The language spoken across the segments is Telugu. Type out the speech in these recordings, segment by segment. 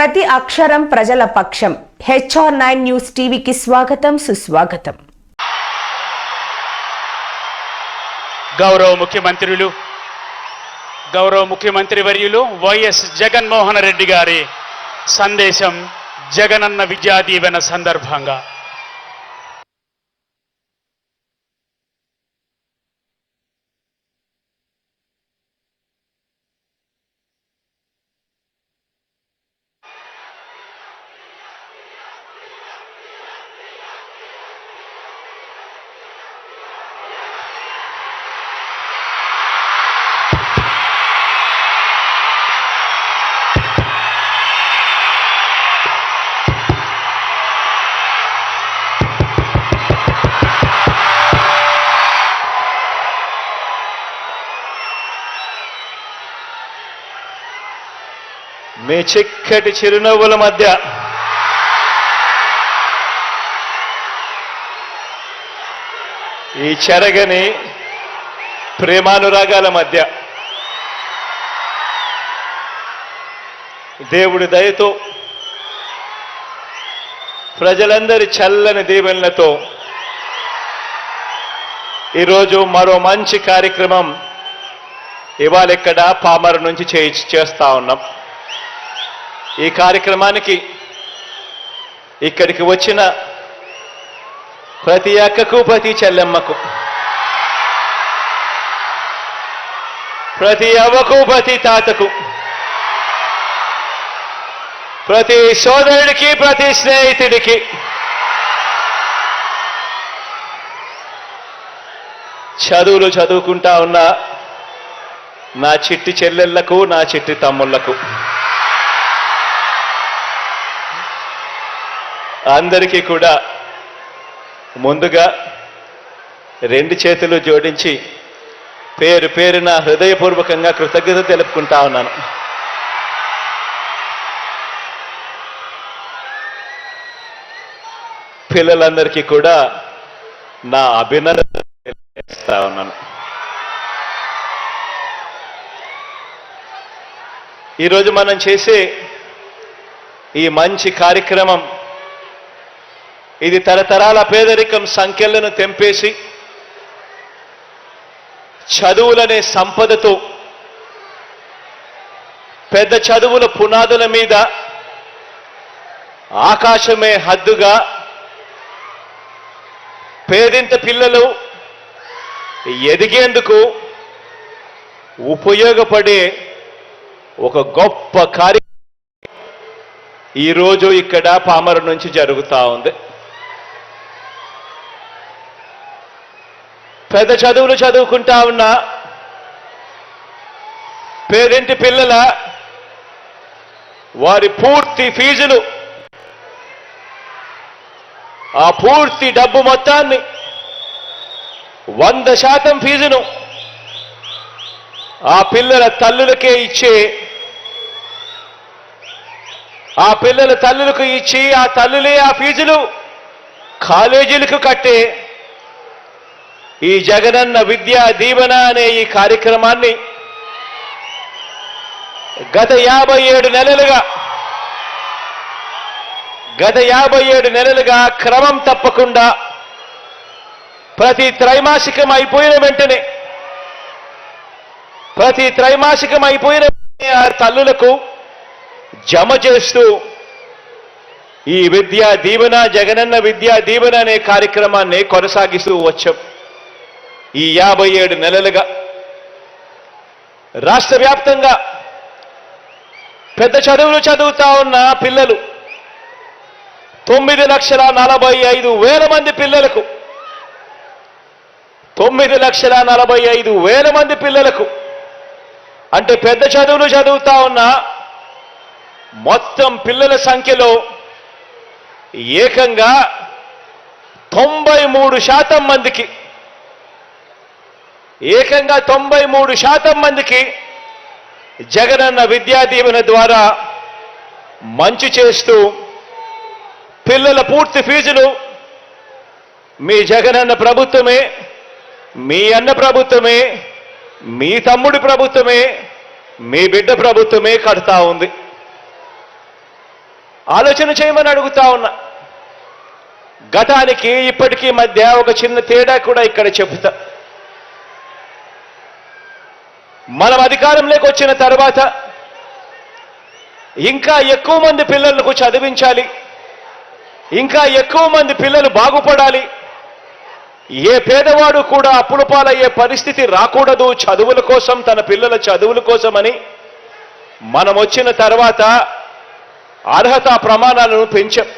ప్రతి అక్షరం ప్రజల పక్షం. HR9 న్యూస్ టీవీకి స్వాగతం, సుస్వాగతం. గౌరవ ముఖ్యమంత్రి వర్యులు వైఎస్ జగన్మోహన్ రెడ్డి గారి సందేశం జగనన్న విద్యా దీవెన సందర్భంగా మీ చిక్కటి చిరునవ్వుల మధ్య ఈ చెరగని ప్రేమానురాగాల మధ్య దేవుడి దయతో ప్రజలందరి చల్లని దీవెనలతో ఈరోజు మరో మంచి కార్యక్రమం ఇవాళ ఇక్కడ పామరు నుంచి చేస్తా ఉన్నాం. ఈ కార్యక్రమానికి ఇక్కడికి వచ్చిన ప్రతి అక్కకు, ప్రతి చెల్లెమ్మకు, ప్రతి అవ్వకు, ప్రతి తాతకు, ప్రతి సోదరుడికి, ప్రతి స్నేహితుడికి చదువులు చదువుకుంటా ఉన్న నా చిట్టి చెల్లెళ్లకు, నా చిట్టి తమ్ముళ్లకు అందరికీ కూడా ముందుగా రెండు చేతులు జోడించి పేరు పేరున హృదయపూర్వకంగా కృతజ్ఞత తెలుపుకుంటా ఉన్నాను. పిల్లలందరికీ కూడా నా అభినందనలు తెలియజేస్తా ఉన్నాను. ఈరోజు మనం చేసే ఈ మంచి కార్యక్రమం ఇది తరతరాల పేదరికం సంఖ్యలను తెంపేసి చదువులనే సంపదతో పెద్ద చదువుల పునాదుల మీద ఆకాశమే హద్దుగా పేదింత పిల్లలు ఎదిగేందుకు ఉపయోగపడే ఒక గొప్ప కార్యక్రమం ఈరోజు ఇక్కడ పామరు నుంచి జరుగుతూ ఉంది. పెద్ద చదువులు చదువుకుంటా ఉన్న పేదింటి పిల్లల వారి పూర్తి ఫీజులు, ఆ పూర్తి డబ్బు మొత్తాన్ని 100% ఫీజును ఆ పిల్లల తల్లులకే ఇచ్చే, ఆ పిల్లల తల్లులకు ఇచ్చి ఆ తల్లులే ఆ ఫీజులు కాలేజీలకు కట్టే ఈ జగనన్న విద్యా దీవెన అనే ఈ కార్యక్రమాన్ని గత 57 నెలలుగా క్రమం తప్పకుండా ప్రతి త్రైమాసికం అయిపోయిన వెంటనే ఆ తల్లులకు జమ చేస్తూ ఈ విద్యా దీవెన, జగనన్న విద్యా దీవెన అనే కార్యక్రమాన్ని కొనసాగిస్తూ వచ్చాం. ఈ 57 నెలలుగా రాష్ట్ర వ్యాప్తంగా పెద్ద చదువులు చదువుతా ఉన్న పిల్లలు 9,45,000 మంది పిల్లలకు 9,45,000 మంది పిల్లలకు అంటే పెద్ద చదువులు చదువుతా ఉన్న మొత్తం పిల్లల సంఖ్యలో ఏకంగా 93% మందికి 93% మందికి జగనన్న విద్యా దీవెన ద్వారా మంచి చేస్తూ పిల్లల పూర్తి ఫీజులు మీ జగనన్న ప్రభుత్వమే, మీ అన్న ప్రభుత్వమే, మీ తమ్ముడి ప్రభుత్వమే, మీ బిడ్డ ప్రభుత్వమే కడతా ఉంది. ఆలోచన చేయమని అడుగుతా ఉన్నా. గతానికి ఇప్పటికీ మధ్య ఒక చిన్న తేడా కూడా ఇక్కడ చెబుతా. మనం అధికారంలోకి వచ్చిన తర్వాత ఇంకా ఎక్కువ మంది పిల్లలకు చదివించాలి, ఇంకా ఎక్కువ మంది పిల్లలు బాగుపడాలి, ఏ పేదవాడు కూడా అప్పుల పాలయ్యే పరిస్థితి రాకూడదు చదువుల కోసం, తన పిల్లల చదువుల కోసమని మనం వచ్చిన తర్వాత అర్హత ప్రమాణాలను పెంచాం.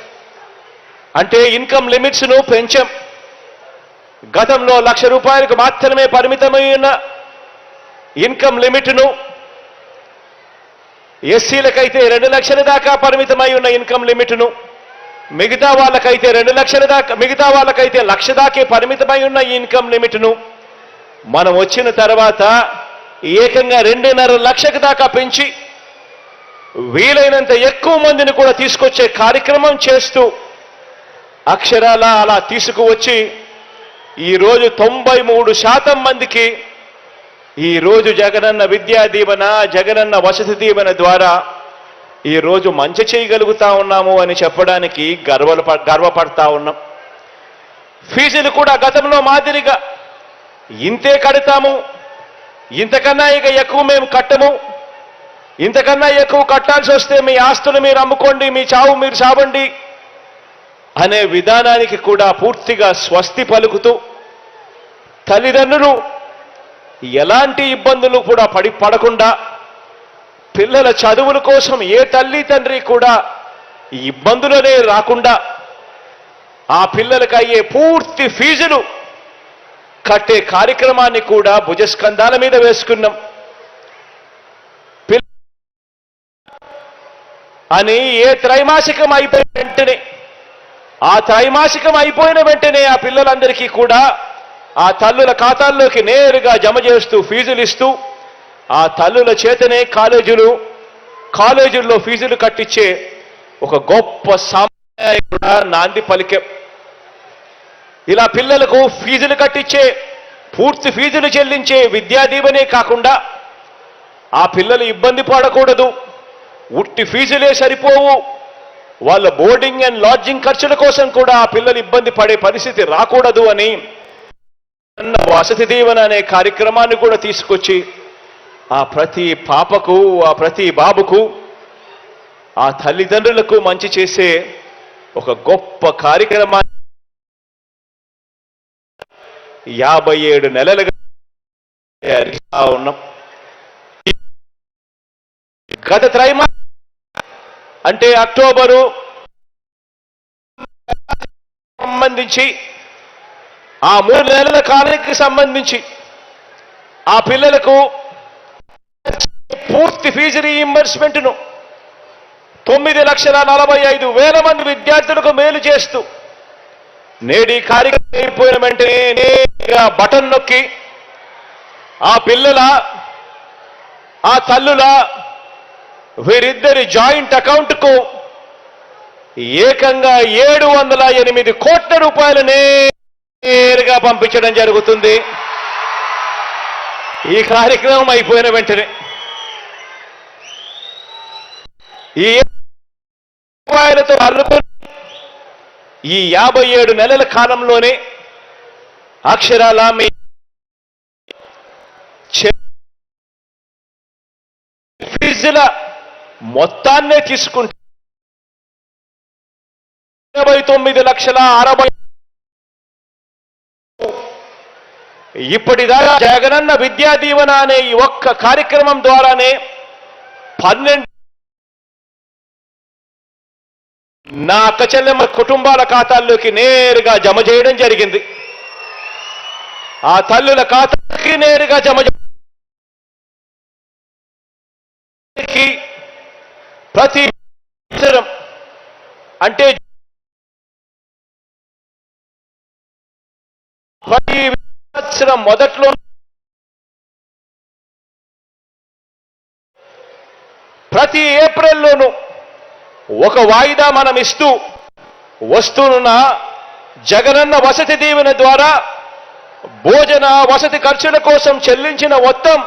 అంటే ఇన్కమ్ లిమిట్స్ను పెంచాం. గతంలో 1,00,000 రూపాయలకు మాత్రమే పరిమితమైన ఇన్కమ్ లిమిట్ను ఎస్సీలకైతే 2 లక్షల దాకా పరిమితమై ఉన్న ఇన్కమ్ లిమిట్ను, మిగతా వాళ్ళకైతే 2 లక్షల దాకా, మిగతా వాళ్ళకైతే 1,00,000 దాకే పరిమితమై ఉన్న ఈ ఇన్కమ్ లిమిట్ను మనం వచ్చిన తర్వాత ఏకంగా 2.5 లక్షల దాకా పెంచి వీలైనంత ఎక్కువ మందిని కూడా తీసుకొచ్చే కార్యక్రమం చేస్తూ అక్షరాల అలా తీసుకువచ్చి ఈరోజు 93% మందికి ఈరోజు జగనన్న విద్యా దీవెన, జగనన్న వసతి దీవెన ద్వారా ఈరోజు మంచి చేయగలుగుతా ఉన్నాము అని చెప్పడానికి గర్వపడతా ఉన్నాం. ఫీజులు కూడా గతంలో మాదిరిగా ఇంతే కడతాము, ఇంతకన్నా ఇక ఎక్కువ మేము కట్టము, ఇంతకన్నా ఎక్కువ కట్టాల్సి వస్తే మీ ఆస్తులు మీరు అమ్ముకోండి, మీ చావు మీరు చావండి అనే విధానానికి కూడా పూర్తిగా స్వస్తి పలుకుతూ తల్లిదండ్రులు ఎలాంటి ఇబ్బందులు కూడా పడకుండా, పిల్లల చదువుల కోసం ఏ తల్లి తండ్రి కూడా ఇబ్బందులనే రాకుండా ఆ పిల్లలకు అయ్యే పూర్తి ఫీజులు కట్టే కార్యక్రమాన్ని కూడా భుజస్కంధాల మీద వేసుకున్నాం. అని ఏ త్రైమాసికం అయిపోయిన వెంటనే, ఆ త్రైమాసికం అయిపోయిన వెంటనే ఆ పిల్లలందరికీ కూడా ఆ తల్లుల ఖాతాల్లోకి నేరుగా జమ చేస్తూ ఫీజులు ఇస్తూ ఆ తల్లుల చేతనే కాలేజీల్లో ఫీజులు కట్టించే ఒక గొప్ప సాంప్రదాయం కూడా నాంది పలికే. ఇలా పిల్లలకు ఫీజులు కట్టించే, పూర్తి ఫీజులు చెల్లించే విద్యా దీవెనే కాకుండా ఆ పిల్లలు ఇబ్బంది పడకూడదు, ఉట్టి ఫీజులే సరిపోవు, వాళ్ళ బోర్డింగ్ అండ్ లాడ్జింగ్ ఖర్చుల కోసం కూడా ఆ పిల్లలు ఇబ్బంది పడే పరిస్థితి రాకూడదు అని వసతి దీవెన అనే కార్యక్రమాన్ని కూడా తీసుకొచ్చి ఆ ప్రతి పాపకు, ఆ ప్రతి బాబుకు, ఆ తల్లిదండ్రులకు మంచి చేసే ఒక గొప్ప కార్యక్రమాన్ని 57 నెలలుగా ఉన్నాం. గత త్రైమాసికం అంటే అక్టోబరు సంబంధించి ఆ 3 నెలల కాలానికి సంబంధించి ఆ పిల్లలకు పూర్తి ఫీజు రీయింబర్స్మెంట్ను 9,45,000 మంది విద్యార్థులకు మేలు చేస్తూ నేడి కార్యక్రమం అయిపోయిన వెంటనే నేరుగా బటన్ నొక్కి ఆ పిల్లల, ఆ తల్లుల, వీరిద్దరి జాయింట్ అకౌంట్కు ఏకంగా 708 కోట్ల రూపాయలు నేరుగా పంపించడం జరుగుతుంది. ఈ కార్యక్రమం అయిపోయిన వెంటనే ఈ రూపాయలతో అల్లుకొని ఈ 57 నెలల కాలంలోనే అక్షరాల మీ ఫీజుల మొత్తాన్నే తీసుకుంటే 29,60,000. ఇప్పటిదాకా జగనన్న విద్యా దీవెన అనే ఈ ఒక్క కార్యక్రమం ద్వారానే 12 నా అక్క చెల్లెమ్మ కుటుంబాల ఖాతాల్లోకి నేరుగా జమ చేయడం జరిగింది. ఆ తల్లుల ఖాతాకి నేరుగా జమ ప్రతి సంవత్సరం అంటే ప్రతి సంవత్సరం మొదట్లో ప్రతి ఏప్రిల్లోనూ ఒక వాయిదా మనం ఇస్తూ వస్తున్న జగనన్న వసతి దీవెన ద్వారా భోజన వసతి ఖర్చుల కోసం చెల్లించిన మొత్తం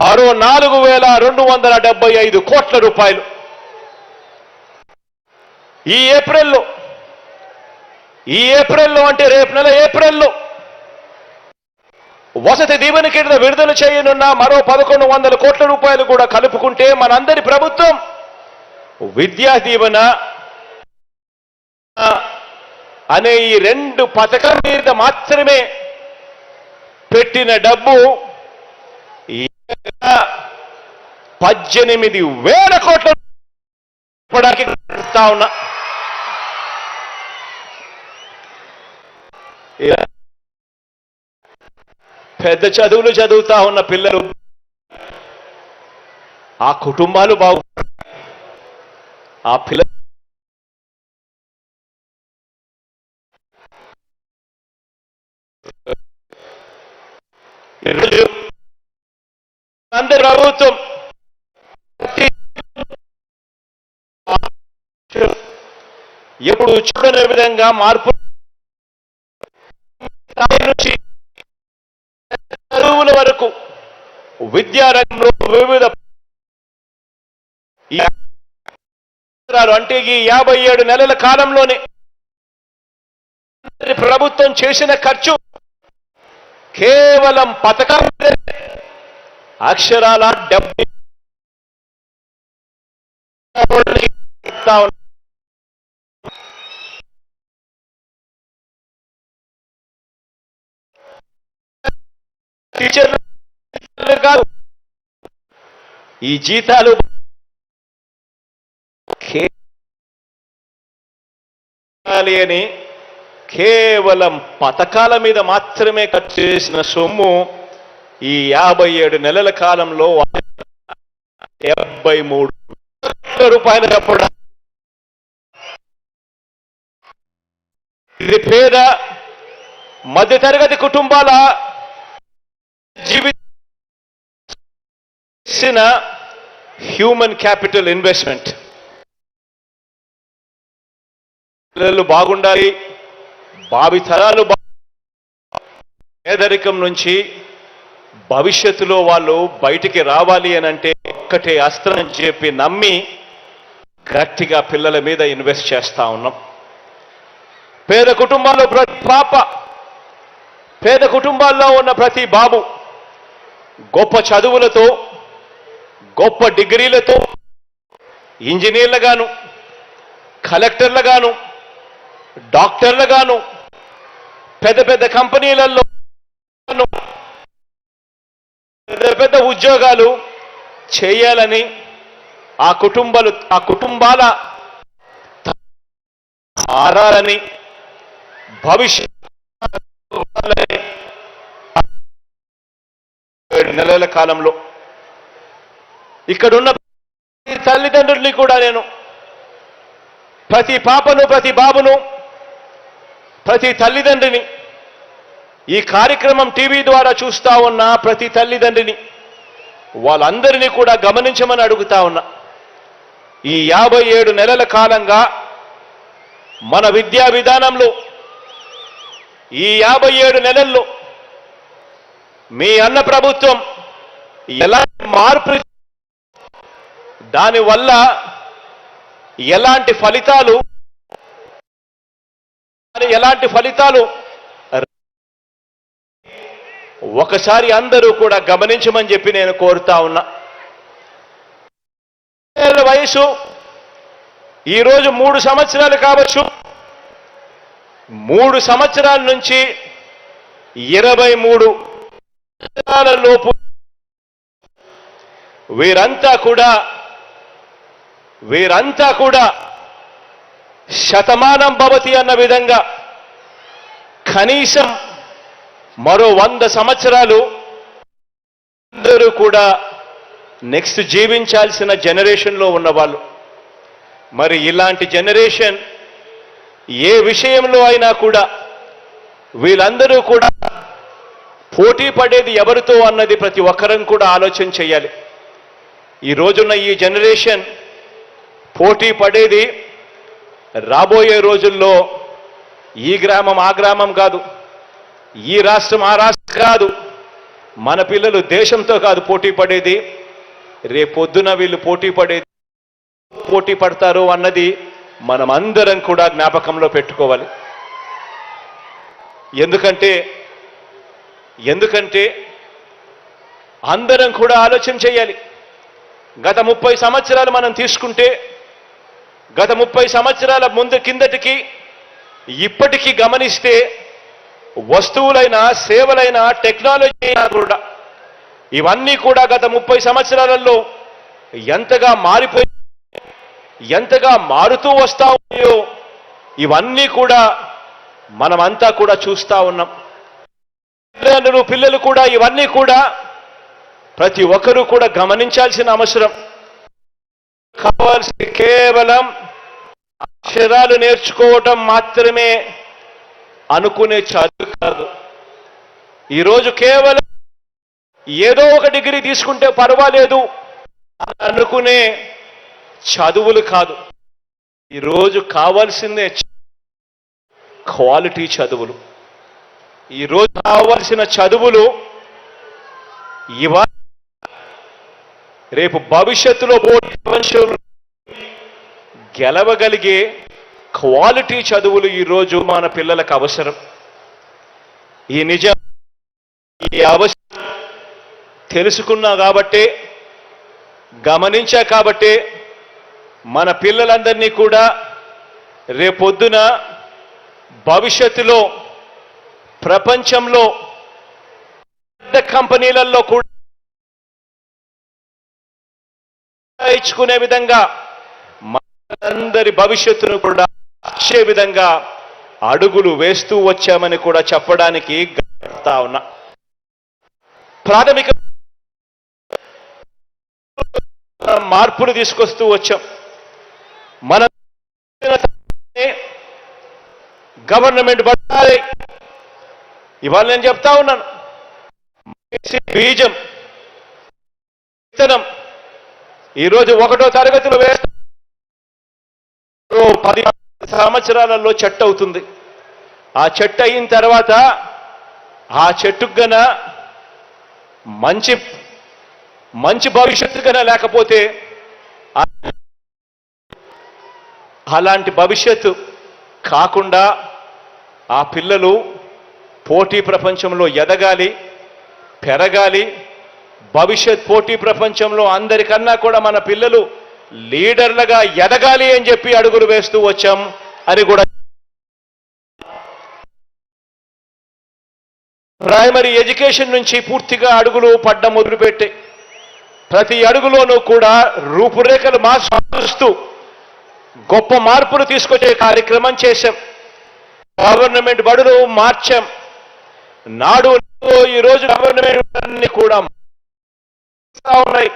మరో 4,275 కోట్ల రూపాయలు. ఈ ఏప్రిల్లో అంటే రేపు నెల ఏప్రిల్లో వసతి దీవెన కింద విడుదల చేయనున్న మరో 1100 కోట్ల రూపాయలు కూడా కలుపుకుంటే మనందరి ప్రభుత్వం విద్యా దీవెన అనే ఈ 2 పథకాల మీద మాత్రమే పెట్టిన డబ్బు 18,000 కోట్ల ఉన్నా. పెద్ద చదువులు చదువుతా ఉన్న పిల్లలు, ఆ కుటుంబాలు ఆ పిల్లలు అందరి ప్రభుత్వం ఎప్పుడు చూడని విధంగా మార్పు నుంచి చదువుల వరకు విద్యారంగంలో వివిధ అంటే ఈ 57 నెలల కాలంలోనే ప్రభుత్వం చేసిన ఖర్చు కేవలం పథకం అక్షరాల 70 టీచర్లు కాదు, ఈ జీతాలు అని కేవలం పథకాల మీద మాత్రమే ఖర్చు చేసిన సొమ్ము ఈ 57 నెలల కాలంలో 73 కోట్ల రూపాయలు చెప్పడం. ఇది పేద మధ్యతరగతి కుటుంబాల జీవిత హ్యూమన్ క్యాపిటల్ ఇన్వెస్ట్మెంట్. పిల్లలు బాగుండాలి, భావితరాలు పేదరికం నుంచి భవిష్యత్తులో వాళ్ళు బయటికి రావాలి అని అంటే ఒక్కటే అస్త్రం అని చెప్పి నమ్మి గట్టిగా పిల్లల మీద ఇన్వెస్ట్ చేస్తా ఉన్నాం. పేద కుటుంబాల్లో ప్రతి పాప, పేద కుటుంబాల్లో ఉన్న ప్రతి బాబు గొప్ప చదువులతో, గొప్ప డిగ్రీలతో ఇంజనీర్లుగాను, కలెక్టర్లుగాను, డాక్టర్లుగాను, పెద్ద పెద్ద కంపెనీలలో పెద్ద పెద్ద ఉద్యోగాలు చేయాలని ఆ కుటుంబాల మారాలని భవిష్యత్తు 7 నెలల కాలంలో ఇక్కడున్న తల్లిదండ్రుల్ని కూడా నేను, ప్రతి పాపను, ప్రతి బాబును, ప్రతి తల్లిదండ్రిని, ఈ కార్యక్రమం టీవీ ద్వారా చూస్తా ఉన్న ప్రతి తల్లిదండ్రిని, వాళ్ళందరినీ కూడా గమనించమని అడుగుతా ఉన్నా. ఈ 57 నెలల కాలంగా మన విద్యా విధానంలో ఈ 57 నెలల్లో మీ అన్న ప్రభుత్వం ఎలాంటి మార్పు, దానివల్ల ఎలాంటి ఫలితాలు ఒకసారి అందరూ కూడా గమనించమని చెప్పి నేను కోరుతా ఉన్నా. వయసు ఈరోజు 3 సంవత్సరాలు కావచ్చు, 3 సంవత్సరాల నుంచి 23 సంవత్సరాల లోపు వీరంతా కూడా శతమానం భవతి అన్న విధంగా కనీసం మరో 100 సంవత్సరాలు అందరూ కూడా నెక్స్ట్ జీవించాల్సిన జనరేషన్లో ఉన్నవాళ్ళు. మరి ఇలాంటి జనరేషన్ ఏ విషయంలో అయినా కూడా వీళ్ళందరూ కూడా పోటీ పడేది ఎవరితో అన్నది ప్రతి ఒక్కరం కూడా ఆలోచన చేయాలి. ఈ రోజున్న ఈ జనరేషన్ పోటీ పడేది రాబోయే రోజుల్లో ఈ గ్రామం ఆ గ్రామం కాదు, ఈ రాష్ట్రం ఆ రాష్ట్రం కాదు, మన పిల్లలు దేశంతో కాదు పోటీ రేపొద్దున వీళ్ళు పోటీ పడతారు అన్నది మనమందరం కూడా జ్ఞాపకంలో పెట్టుకోవాలి. ఎందుకంటే అందరం కూడా ఆలోచన చేయాలి. గత 30 సంవత్సరాలు మనం తీసుకుంటే, గత 30 సంవత్సరాల కిందటికి ఇప్పటికీ గమనిస్తే వస్తువులైనా సేవలైనా టెక్నాలజీ అయినా కూడా ఇవన్నీ కూడా గత 30 సంవత్సరాలలో ఎంతగా ఎంతగా మారుతూ వస్తా ఉన్నాయో ఇవన్నీ కూడా మనమంతా కూడా చూస్తా ఉన్నాం. పిల్లలు కూడా ఇవన్నీ కూడా ప్రతి ఒక్కరూ కూడా గమనించాల్సిన అవసరం. కావాల్సి కేవలం అక్షరాలు నేర్చుకోవటం మాత్రమే అనుకునే చదువు కాదు. ఈరోజు కేవలం ఏదో ఒక డిగ్రీ తీసుకుంటే పర్వాలేదు అనుకునే చదువులు కాదు. ఈరోజు కావాల్సిందే క్వాలిటీ చదువులు. ఈరోజు కావాల్సిన చదువులు రేపు భవిష్యత్తులో ప్రపంచంలో గెలవగలిగే క్వాలిటీ చదువులు ఈరోజు మన పిల్లలకు అవసరం. ఈ అవసరం తెలుసుకున్నా కాబట్టే, గమనించా కాబట్టే మన పిల్లలందరినీ కూడా రేపొద్దున భవిష్యత్తులో ప్రపంచంలో పెద్ద కంపెనీలలో కూడా ఇచ్చుకునే విధంగా మనందరి భవిష్యత్తును కూడా ఇచ్చే విధంగా అడుగులు వేస్తూ వచ్చామని కూడా చెప్పడానికి గర్వపడతా ఉన్నా. ప్రాథమిక మార్పులు తీసుకొస్తూ వచ్చాం. మన గవర్నమెంట్ పడాలి. ఇవాళ నేను చెప్తా ఉన్నాను, బీజం విత్తనం ఈరోజు 1వ తరగతిలో వేస్తే 10 సంవత్సరాలలో చెట్టు అవుతుంది. ఆ చెట్టు అయిన తర్వాత ఆ చెట్టుకు గన మంచి భవిష్యత్తు కన్నా లేకపోతే అలాంటి భవిష్యత్తు కాకుండా ఆ పిల్లలు పోటీ ప్రపంచంలో ఎదగాలి, పెరగాలి. భవిష్యత్ పోటీ ప్రపంచంలో అందరికన్నా కూడా మన పిల్లలు లీడర్లుగా ఎదగాలి అని చెప్పి అడుగులు వేస్తూ వచ్చాం అని కూడా. ప్రైమరీ ఎడ్యుకేషన్ నుంచి పూర్తిగా అడుగులు పడ్డ మొదలుపెట్టి ప్రతి అడుగులోనూ కూడా రూపురేఖలు మారుస్తూ గొప్ప మార్పులు తీసుకొచ్చే కార్యక్రమం చేశాం. గవర్నమెంట్ బడులు మార్చాం. నాడు ఈరోజు గవర్నమెంట్ అన్ని కూడా ఉన్నాయి.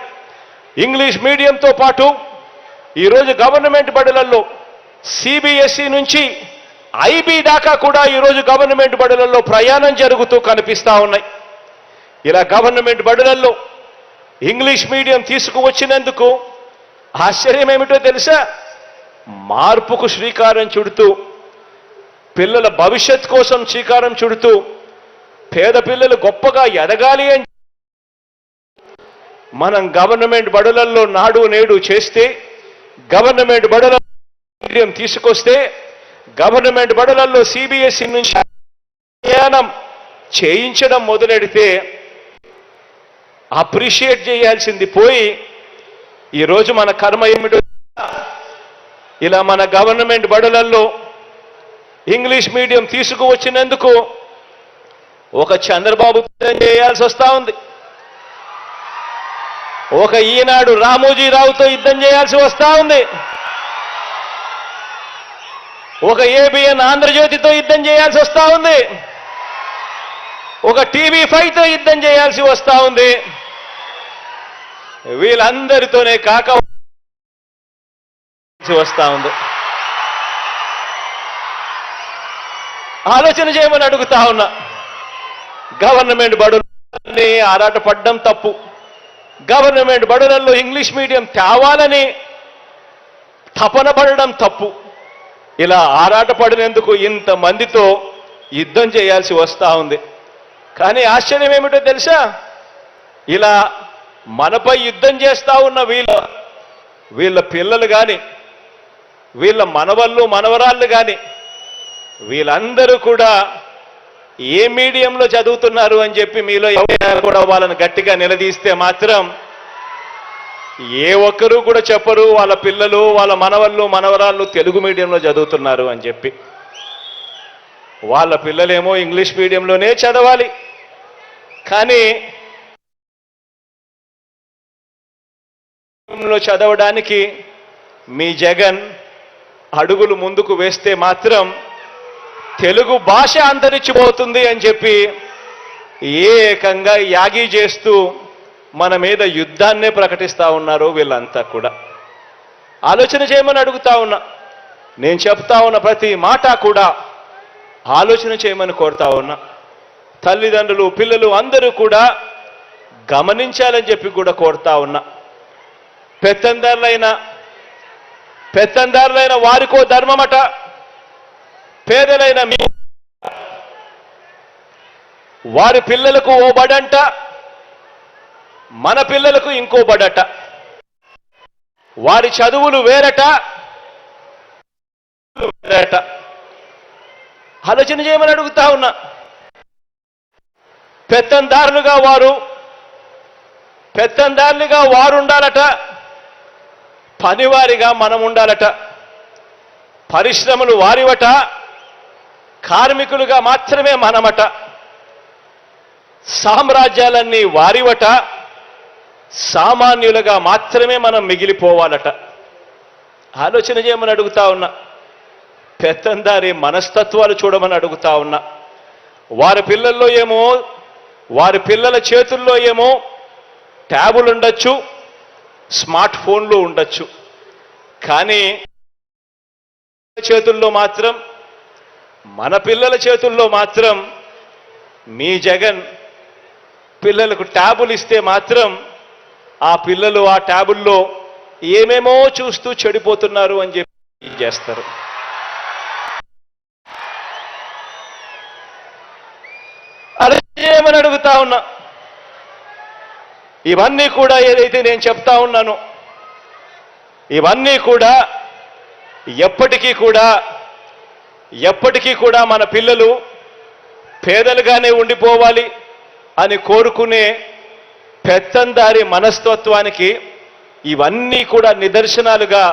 ఇంగ్లీష్ మీడియంతో పాటు ఈరోజు గవర్నమెంట్ బడులలో సిబిఎస్ఈ నుంచి ఐబీ దాకా కూడా ఈరోజు గవర్నమెంట్ బడులలో ప్రయాణం జరుగుతూ కనిపిస్తా ఉన్నాయి. ఇలా గవర్నమెంట్ బడులలో ఇంగ్లీష్ మీడియం తీసుకువచ్చినందుకు ఆశ్చర్యం ఏమిటో తెలుసా? మార్పుకు శ్రీకారం చుడుతూ, పిల్లల భవిష్యత్ కోసం శ్రీకారం చుడుతూ, పేద పిల్లలు గొప్పగా ఎదగాలి అని మనం గవర్నమెంట్ బడులలో నాడు నేడు చేస్తే, గవర్నమెంట్ బడుల మీడియం తీసుకొస్తే, గవర్నమెంట్ బడులలో సిబిఎస్ఈ నుంచి ప్రయాణం చేయించడం మొదలెడితే అప్రిషియేట్ చేయాల్సింది పోయి ఈరోజు మన కర్మ ఏమిటో, ఇలా మన గవర్నమెంట్ బడులలో ఇంగ్లీష్ మీడియం తీసుకువచ్చినందుకు ఒక చంద్రబాబు చేయాల్సి వస్తా ఉంది, ఒక ఈనాడు రామోజీరావుతో యుద్ధం చేయాల్సి వస్తా ఉంది, ఒక ఏబిఎన్ ఆంధ్రజ్యోతితో యుద్ధం చేయాల్సి వస్తా ఉంది, ఒక టీవీ5తో యుద్ధం చేయాల్సి వస్తా ఉంది. వీళ్ళందరితోనే కాక వస్తా ఉంది. ఆలోచన చేయమని అడుగుతా ఉన్నా. గవర్నమెంట్ బడులని ఆరాటపడ్డం తప్పు. గవర్నమెంట్ బడులలో ఇంగ్లీష్ మీడియం తేవాలని తపన పడడం తప్పు. ఇలా ఆరాటపడినందుకు ఇంతమందితో యుద్ధం చేయాల్సి వస్తా ఉంది. కానీ ఆశ్చర్యం ఏమిటో తెలుసా? ఇలా మనపై యుద్ధం చేస్తా ఉన్న వీళ్ళ పిల్లలు కానీ, వీళ్ళ మనవళ్ళు మనవరాళ్ళు కానీ వీళ్ళందరూ కూడా ఏ మీడియంలో చదువుతున్నారు అని చెప్పి మీలో ఎవరైనా కూడా వాళ్ళని గట్టిగా నిలదీస్తే మాత్రం ఏ ఒక్కరూ కూడా చెప్పరు వాళ్ళ పిల్లలు వాళ్ళ మనవళ్ళు మనవరాళ్ళు తెలుగు మీడియంలో చదువుతున్నారు అని చెప్పి. వాళ్ళ పిల్లలేమో ఇంగ్లీష్ మీడియంలోనే చదవాలి. కానీ చదవడానికి మీ జగన్ అడుగులు ముందుకు వేస్తే మాత్రం తెలుగు భాష అంతరించిపోతుంది అని చెప్పి ఏకంగా యాగి చేస్తూ మన మీద యుద్ధాన్నే ప్రకటిస్తూ ఉన్నారు వీళ్ళంతా కూడా. ఆలోచన చేయమని అడుగుతా ఉన్నా. నేను చెప్తా ఉన్న ప్రతి మాట కూడా ఆలోచన చేయమని కోరుతా ఉన్నా. తల్లిదండ్రులు పిల్లలు అందరూ కూడా గమనించాలని చెప్పి కూడా కోరుతా ఉన్నా. పెత్తందారులైన వారికో ధర్మమట, పేదలైన వారి పిల్లలకు ఓ బడంట, మన పిల్లలకు ఇంకో బడట. వారి చదువులు వేరట. ఆలోచన చేయమని అడుగుతా ఉన్నా. పెత్తందారులుగా వారు ఉండాలట, పనివారిగా మనం ఉండాలట. పరిశ్రమలు వారివట, కార్మికులుగా మాత్రమే మనమట. సామ్రాజ్యాలన్నీ వారివట, సామాన్యులుగా మాత్రమే మనం మిగిలిపోవాలట. ఆలోచన చేయమని అడుగుతా ఉన్నా. పెత్తందారి మనస్తత్వాలు చూడమని అడుగుతా ఉన్నా. వారి పిల్లల చేతుల్లో ఏమో ట్యాబులు ఉండొచ్చు, స్మార్ట్ ఫోన్లు ఉండొచ్చు. కానీ మన పిల్లల చేతుల్లో మాత్రం మీ జగన్ పిల్లలకు ట్యాబులు ఇస్తే మాత్రం ఆ పిల్లలు ఆ ట్యాబుల్లో ఏమేమో చూస్తూ చెడిపోతున్నారు అని చెప్పి చేస్తారు. అదేమని అడుగుతా ఉన్నా. ఇవన్నీ కూడా ఏదైతే నేను చెప్తా ఉన్నానో ఇవన్నీ కూడా ఎప్పటికీ కూడా మన పిల్లలు పేదలుగానే ఉండిపోవాలి అని కోరుకునే పెత్తందారి మనస్తత్వానికి ఇవన్నీ కూడా నిదర్శనాలుగా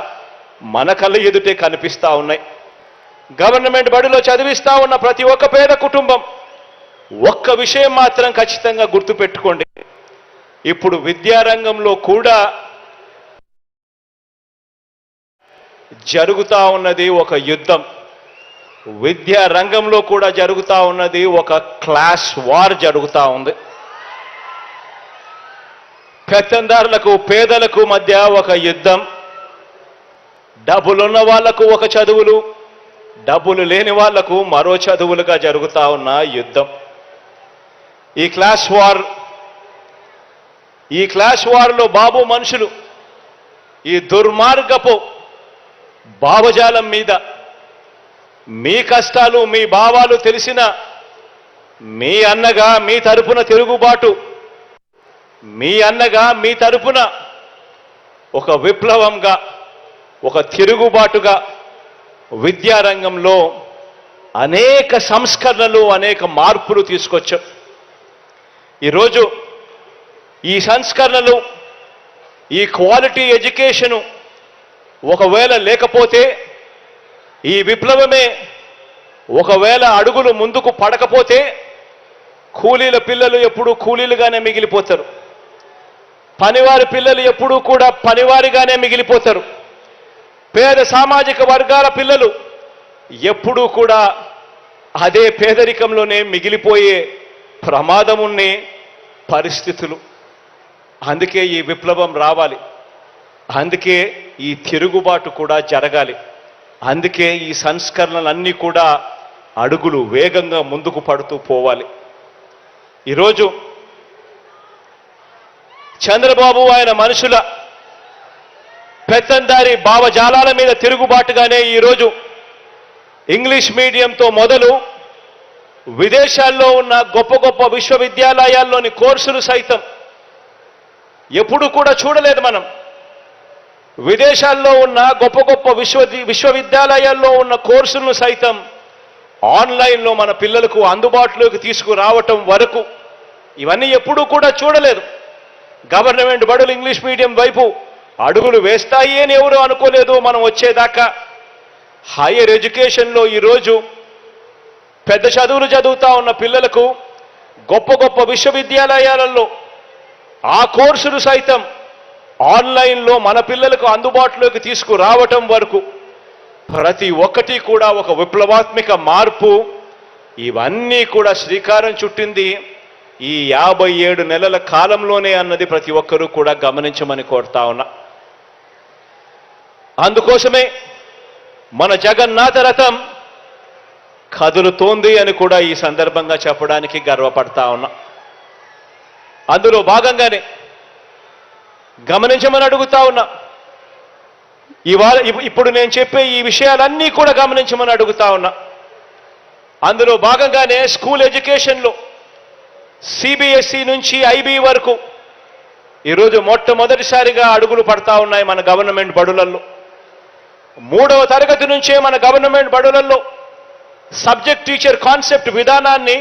మన కళ్ళ ఎదుటే కనిపిస్తా ఉన్నాయి. గవర్నమెంట్ బడిలో చదివిస్తా ఉన్న ప్రతి ఒక్క పేద కుటుంబం ఒక్క విషయం మాత్రం ఖచ్చితంగా గుర్తుపెట్టుకోండి. ఇప్పుడు విద్యారంగంలో కూడా జరుగుతా ఉన్నది ఒక యుద్ధం. విద్యా రంగంలో కూడా జరుగుతా ఉన్నది ఒక క్లాస్ వార్ జరుగుతా ఉంది. పెత్తందారులకు పేదలకు మధ్య ఒక యుద్ధం. డబ్బులున్న వాళ్లకు ఒక చదువులు, డబ్బులు లేని వాళ్లకు మరో చదువులుగా జరుగుతా ఉన్న యుద్ధం. ఈ క్లాస్ వార్లో బాబు మనుషులు ఈ దుర్మార్గపు భావజాలం మీద మీ కష్టాలు మీ భావాలు తెలిసిన మీ అన్నగా మీ తరపున తిరుగుబాటు, మీ అన్నగా మీ తరపున ఒక విప్లవంగా ఒక తిరుగుబాటుగా విద్యారంగంలో అనేక సంస్కరణలు అనేక మార్పులు తీసుకొచ్చాం. ఈరోజు ఈ సంస్కరణలు ఈ క్వాలిటీ ఎడ్యుకేషను ఒకవేళ లేకపోతే, ఈ విప్లవమే ఒకవేళ అడుగులు ముందుకు పడకపోతే కూలీల పిల్లలు ఎప్పుడూ కూలీలుగానే మిగిలిపోతారు. పనివారి పిల్లలు ఎప్పుడూ కూడా పనివారిగానే మిగిలిపోతారు. పేద సామాజిక వర్గాల పిల్లలు ఎప్పుడూ కూడా అదే పేదరికంలోనే మిగిలిపోయే ప్రమాదం ఉన్న పరిస్థితులు. అందుకే ఈ విప్లవం రావాలి. అందుకే ఈ తిరుగుబాటు కూడా జరగాలి. అందుకే ఈ సంస్కరణలన్నీ కూడా అడుగులు వేగంగా ముందుకు పడుతూ పోవాలి. ఈరోజు చంద్రబాబు ఆయన మనుషుల పెత్తందారి భావజాలాల మీద తిరుగుబాటుగానే ఈరోజు ఇంగ్లీష్ మీడియంతో మొదలు విదేశాల్లో ఉన్న గొప్ప గొప్ప విశ్వవిద్యాలయాల్లోని కోర్సులు సైతం ఎప్పుడు కూడా చూడలేదు మనం. విదేశాల్లో ఉన్న గొప్ప గొప్ప విశ్వవిద్యాలయాల్లో ఉన్న కోర్సులను సైతం ఆన్లైన్లో మన పిల్లలకు అందుబాటులోకి తీసుకురావటం వరకు ఇవన్నీ ఎప్పుడూ కూడా చూడలేదు. గవర్నమెంట్ బడులు ఇంగ్లీష్ మీడియం వైపు అడుగులు వేస్తాయి అని ఎవరు అనుకోలేదు మనం వచ్చేదాకా. హైయర్ ఎడ్యుకేషన్లో ఈరోజు పెద్ద చదువులు చదువుతా ఉన్న పిల్లలకు గొప్ప గొప్ప విశ్వవిద్యాలయాలలో ఆ కోర్సులు సైతం ఆన్లైన్లో మన పిల్లలకు అందుబాటులోకి తీసుకురావటం వరకు ప్రతి ఒక్కటి కూడా ఒక విప్లవాత్మక మార్పు. ఇవన్నీ కూడా శ్రీకారం చుట్టింది ఈ 57 నెలల కాలంలోనే అన్నది ప్రతి ఒక్కరూ కూడా గమనించమని కోరుతా ఉన్నా. అందుకోసమే మన జగన్నాథ రథం కదులుతోంది అని కూడా ఈ సందర్భంగా చెప్పడానికి గర్వపడతా ఉన్నా. అందులో భాగంగానే గమనించమని అడుగుతా ఉన్నా. ఇప్పుడు నేను చెప్పే ఈ విషయాలన్నీ కూడా గమనించమని అడుగుతా ఉన్నా. అందులో భాగంగానే స్కూల్ ఎడ్యుకేషన్లో సిబిఎస్ఈ నుంచి ఐబీ వరకు ఈరోజు మొట్టమొదటిసారిగా అడుగులు పడతా ఉన్నాయి మన గవర్నమెంట్ బడులలో. 3వ తరగతి నుంచే మన గవర్నమెంట్ బడులలో సబ్జెక్ట్ టీచర్ కాన్సెప్ట్ విధానాన్ని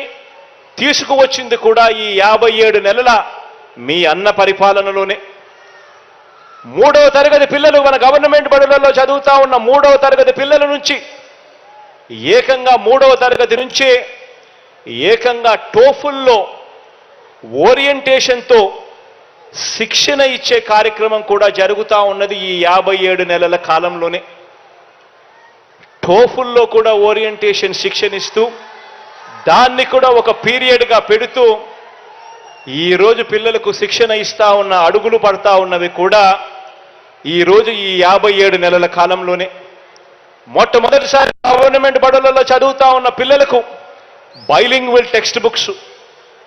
తీసుకువచ్చింది కూడా ఈ 57 నెలల మీ అన్న పరిపాలనలోనే. 3వ తరగతి పిల్లలు మన గవర్నమెంట్ బడులలో చదువుతా ఉన్న 3వ తరగతి పిల్లల నుంచి ఏకంగా 3వ తరగతి నుంచే ఏకంగా టోఫుల్లో ఓరియంటేషన్తో శిక్షణ ఇచ్చే కార్యక్రమం కూడా జరుగుతూ ఉన్నది ఈ 57 నెలల కాలంలోనే. టోఫుల్లో కూడా ఓరియంటేషన్ శిక్షణ ఇస్తూ దాన్ని కూడా ఒక పీరియడ్గా పెడుతూ ఈరోజు పిల్లలకు శిక్షణ ఇస్తా ఉన్న అడుగులు పడతా ఉన్నవి కూడా ఈరోజు ఈ 57 నెలల కాలంలోనే. మొట్టమొదటిసారి గవర్నమెంట్ బడులలో చదువుతా ఉన్న పిల్లలకు బైలింగ్వల్ టెక్స్ట్ బుక్స్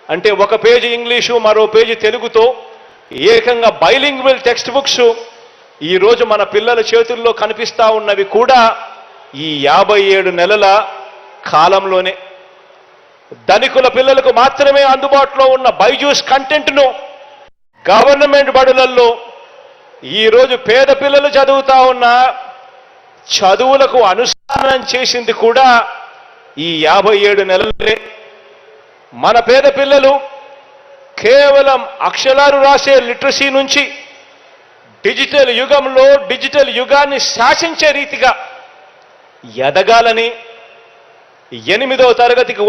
అంటే ఒక పేజీ ఇంగ్లీషు మరో పేజీ తెలుగుతో ఏకంగా బైలింగ్వల్ టెక్స్ట్ బుక్స్ ఈరోజు మన పిల్లల చేతుల్లో కనిపిస్తా ఉన్నవి కూడా ఈ 57 నెలల కాలంలోనే. ధనికుల పిల్లలకు మాత్రమే అందుబాటులో ఉన్న బైజూస్ కంటెంట్ను గవర్నమెంట్ బడులలో ఈరోజు పేద పిల్లలు చదువుతా ఉన్న చదువులకు అనుసంధానం చేసింది కూడా ఈ 57 నెలలే. మన పేద పిల్లలు కేవలం అక్షరాలు రాసే లిటరసీ నుంచి డిజిటల్ యుగంలో డిజిటల్ యుగాన్ని శాసించే రీతిగా ఎదగాలని 8వ తరగతికి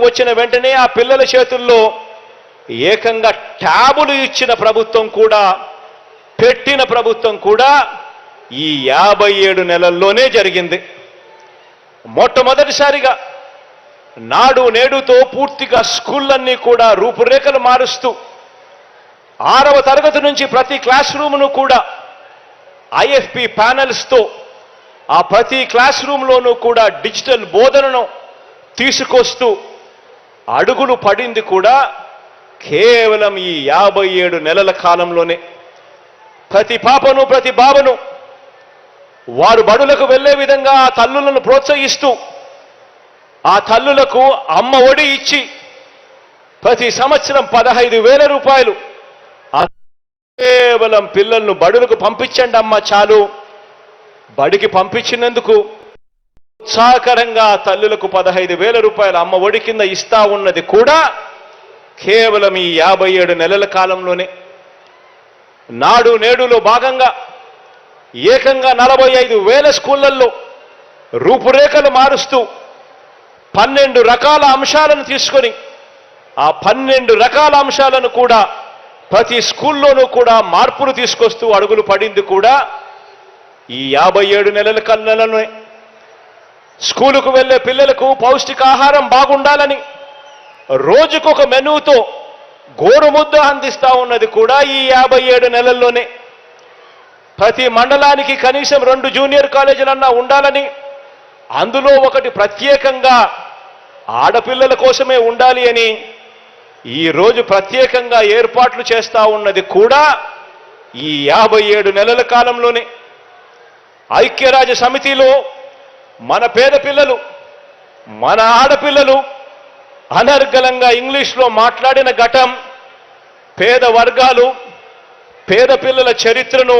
వచ్చిన వెంటనే ఆ పిల్లల చేతుల్లో ఏకంగా ట్యాబులు ఇచ్చిన ప్రభుత్వం కూడా పెట్టిన ప్రభుత్వం కూడా ఈ 57 నెలల్లోనే జరిగింది. మొట్టమొదటిసారిగా నాడు నేడుతో పూర్తిగా స్కూళ్ళన్నీ కూడా రూపురేఖలు మారుస్తూ 6వ తరగతి నుంచి ప్రతి క్లాస్ రూమ్ను కూడా ఐఎఫ్పి ప్యానెల్స్తో ఆ ప్రతి క్లాస్ రూమ్లోనూ కూడా డిజిటల్ బోధనను తీసుకొస్తూ అడుగులు పడింది కూడా కేవలం ఈ 57 నెలల కాలంలోనే. ప్రతి పాపను ప్రతి బాబను వారు బడులకు వెళ్లే విధంగా ఆ తల్లులను ప్రోత్సహిస్తూ ఆ తల్లులకు అమ్మ ఒడి ఇచ్చి ప్రతి సంవత్సరం 15,000 రూపాయలు కేవలం పిల్లలను బడులకు పంపించండి అమ్మ చాలు. బడికి పంపించినందుకు ఉత్సాహకరంగా తల్లులకు 15,000 రూపాయలు అమ్మ ఒడి కింద ఇస్తా ఉన్నది కూడా కేవలం ఈ 57 నెలల కాలంలోనే. నాడు నేడులో భాగంగా ఏకంగా 45,000 స్కూళ్లలో రూపురేఖలు మారుస్తూ 12 రకాల అంశాలను తీసుకొని ఆ 12 రకాల అంశాలను కూడా ప్రతి స్కూల్లోనూ కూడా మార్పులు తీసుకొస్తూ అడుగులు పడింది కూడా ఈ 57 నెలల కళ్ళలోనే. స్కూలుకు వెళ్ళే పిల్లలకు పౌష్టికాహారం బాగుండాలని రోజుకొక మెనూతో గోరుముద్ద అందిస్తా ఉన్నది కూడా ఈ 57 నెలల్లోనే. ప్రతి మండలానికి కనీసం 2 జూనియర్ కాలేజీలన్నా ఉండాలని అందులో ఒకటి ప్రత్యేకంగా ఆడపిల్లల కోసమే ఉండాలి అని ఈరోజు ప్రత్యేకంగా ఏర్పాట్లు చేస్తా ఉన్నది కూడా ఈ 57 నెలల కాలంలోనే. ఐక్యరాజ్య సమితిలో మన పేద పిల్లలు మన ఆడపిల్లలు అనర్గళంగా ఇంగ్లీష్లో మాట్లాడిన ఘటం పేద వర్గాలు పేద పిల్లల చరిత్రను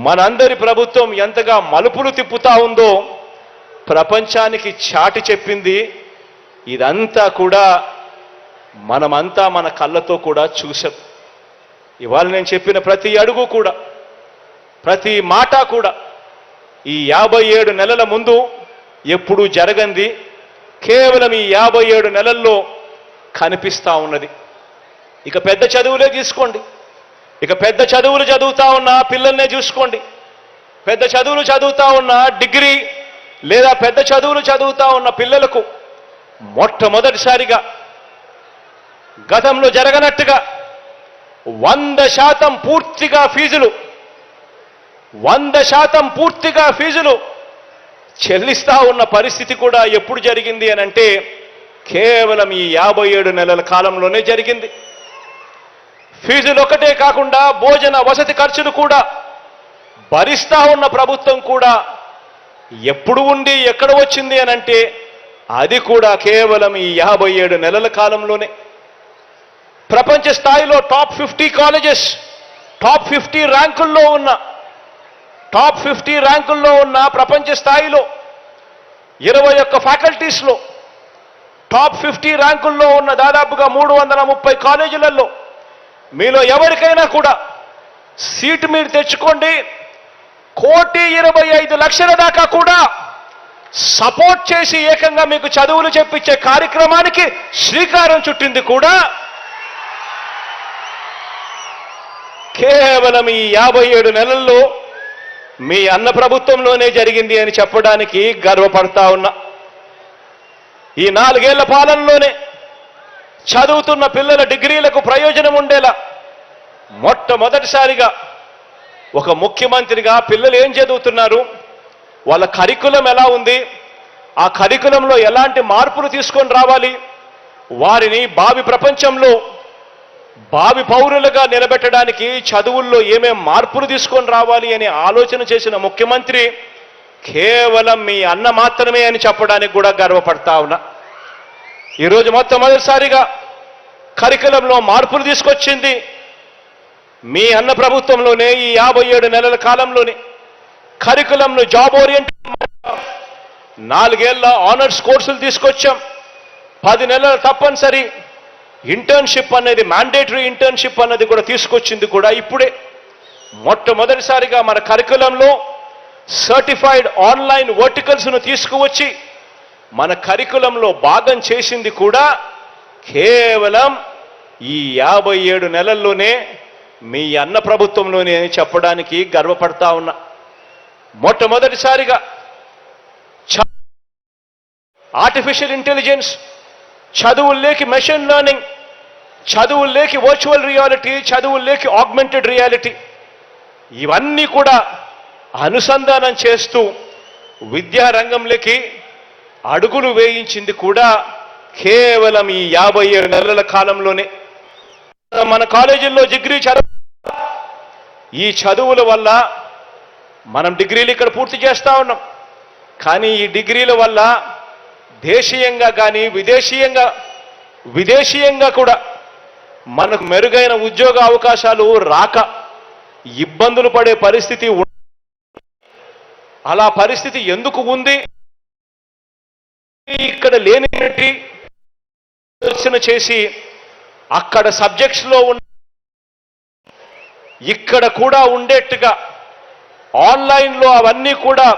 మనందరి ప్రభుత్వం ఎంతగా మలుపులు తిప్పుతా ఉందో ప్రపంచానికి చాటి చెప్పింది. ఇదంతా కూడా మనమంతా మన కళ్ళతో కూడా చూసాం. ఇవాళ నేను చెప్పిన ప్రతి అడుగు కూడా, ప్రతి మాట కూడా ఈ 57 నెలల ముందు ఎప్పుడూ జరగంది కేవలం ఈ 57 నెలల్లో కనిపిస్తా ఉన్నది. ఇక పెద్ద చదువులే తీసుకోండి, ఇక పెద్ద చదువులు చదువుతా ఉన్న పిల్లల్నే చూసుకోండి. పెద్ద చదువులు చదువుతా ఉన్న డిగ్రీ లేదా పెద్ద చదువులు చదువుతా ఉన్న పిల్లలకు మొట్టమొదటిసారిగా గతంలో జరగనట్టుగా 100% పూర్తిగా ఫీజులు 100% పూర్తిగా ఫీజులు చెల్లిస్తా ఉన్న పరిస్థితి కూడా ఎప్పుడు జరిగింది అని అంటే కేవలం ఈ 57 నెలల కాలంలోనే జరిగింది. ఫీజులు ఒకటే కాకుండా భోజన వసతి ఖర్చులు కూడా భరిస్తా ఉన్న ప్రభుత్వం కూడా ఎప్పుడు ఉండి ఎక్కడ వచ్చింది అని అంటే అది కూడా కేవలం ఈ 57 నెలల కాలంలోనే. ప్రపంచ స్థాయిలో టాప్ 50 కాలేజెస్, టాప్ 50 ర్యాంకుల్లో ఉన్న ప్రపంచ స్థాయిలో 21 ఫ్యాకల్టీస్లో టాప్ 50 ర్యాంకుల్లో ఉన్న దాదాపుగా 330 కాలేజీలలో మీలో ఎవరికైనా కూడా సీటు మీరు తెచ్చుకోండి, 1,25,00,000 దాకా కూడా సపోర్ట్ చేసి ఏకంగా మీకు చదువులు చెప్పించే కార్యక్రమానికి శ్రీకారం చుట్టింది కూడా కేవలం ఈ 57 నెలల్లో మీ అన్న ప్రభుత్వంలోనే జరిగింది అని చెప్పడానికి గర్వపడతా ఉన్నా. ఈ 4 ఏళ్ల పాలనలోనే చదువుతున్న పిల్లల డిగ్రీలకు ప్రయోజనం ఉండేలా మొట్టమొదటిసారిగా ఒక ముఖ్యమంత్రిగా పిల్లలు ఏం చదువుతున్నారు, వాళ్ళ కరికులం ఎలా ఉంది, ఆ కరికులంలో ఎలాంటి మార్పులు తీసుకొని రావాలి, వారిని భావి ప్రపంచంలో భావి పౌరులుగా నిలబెట్టడానికి చదువుల్లో ఏమేం మార్పులు తీసుకొని రావాలి అని ఆలోచన చేసిన ముఖ్యమంత్రి కేవలం మీ అన్న మాత్రమే అని చెప్పడానికి కూడా గర్వపడతా ఉన్నా. ఈరోజు మొట్టమొదటిసారిగా కరికులంలో మార్పులు తీసుకొచ్చింది మీ అన్న ప్రభుత్వంలోనే. ఈ 57 నెలల కాలంలోనే కరికులంను జాబ్ ఓరియంటెడ్ 4 ఏళ్ల ఆనర్స్ కోర్సులు తీసుకొచ్చాం. 10 నెలల తప్పనిసరి ఇంటర్న్షిప్ అనేది, మ్యాండేటరీ ఇంటర్న్షిప్ అన్నది కూడా తీసుకొచ్చింది కూడా ఇప్పుడే. మొట్టమొదటిసారిగా మన కరికులంలో సర్టిఫైడ్ ఆన్లైన్ వర్టికల్స్ను తీసుకువచ్చి మన కరికులంలో భాగం చేసింది కూడా కేవలం ఈ 57 నెలల్లోనే మీ అన్న ప్రభుత్వంలోనే చెప్పడానికి గర్వపడతా ఉన్నా. మొట్టమొదటిసారిగా ఆర్టిఫిషియల్ ఇంటెలిజెన్స్, చదువుల్లోకి మెషిన్ లెర్నింగ్, చదువుల్లోకి వర్చువల్ రియాలిటీ, చదువుల్లోకి ఆగ్మెంటెడ్ రియాలిటీ, ఇవన్నీ కూడా అనుసంధానం చేస్తూ విద్యారంగంలోకి అడుగులు వేయించింది కూడా కేవలం ఈ 57 నెలల కాలంలోనే. మన కాలేజీల్లో డిగ్రీ ఈ చదువుల వల్ల మనం డిగ్రీలు ఇక్కడ పూర్తి చేస్తా ఉన్నాం. కానీ ఈ డిగ్రీల వల్ల దేశీయంగా కానీ విదేశీయంగా కూడా మనకు మెరుగైన ఉద్యోగ అవకాశాలు రాక ఇబ్బందులు పడే పరిస్థితి. అలా పరిస్థితి ఎందుకు ఉంది, ఇక్కడ లేనిటి ఆలోచన చేసి అక్కడ సబ్జెక్ట్స్లో ఉన్న ఇక్కడ కూడా ఉండేట్టుగా ఆన్లైన్లో అవన్నీ కూడా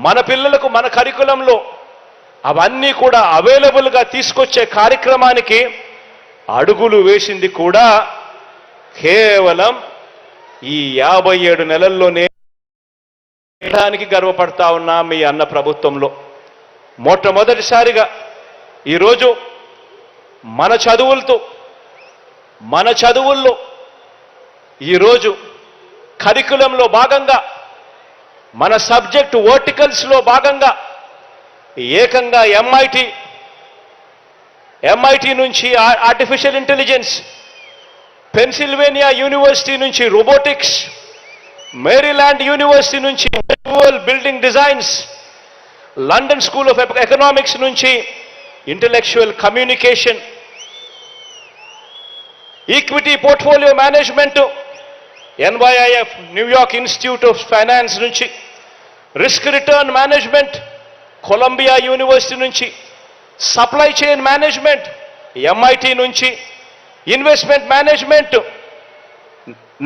మన పిల్లలకు మన కరికులంలో అవన్నీ కూడా అవైలబుల్గా తీసుకొచ్చే కార్యక్రమానికి అడుగులు వేసింది కూడా కేవలం ఈ 57 నెలల్లోనే. దానికి గర్వపడతా ఉన్నా మీ అన్న ప్రభుత్వంలో. మొట్టమొదటిసారిగా ఈరోజు మన చదువుల్లో ఈరోజు కరికులంలో భాగంగా మన సబ్జెక్ట్ వర్టికల్స్లో భాగంగా ఏకంగా ఎంఐటి నుంచి ఆర్టిఫిషియల్ ఇంటెలిజెన్స్, పెన్సిల్వేనియా యూనివర్సిటీ నుంచి రోబోటిక్స్, మేరీల్యాండ్ యూనివర్సిటీ నుంచి visual building designs, London school of economics నుంచి intellectual communication, equity portfolio management, NYIF New York institute of finance నుంచి, risk return management Columbia university నుంచి, సప్లై చైన్ మేనేజ్మెంట్ MIT నుంచి, investment management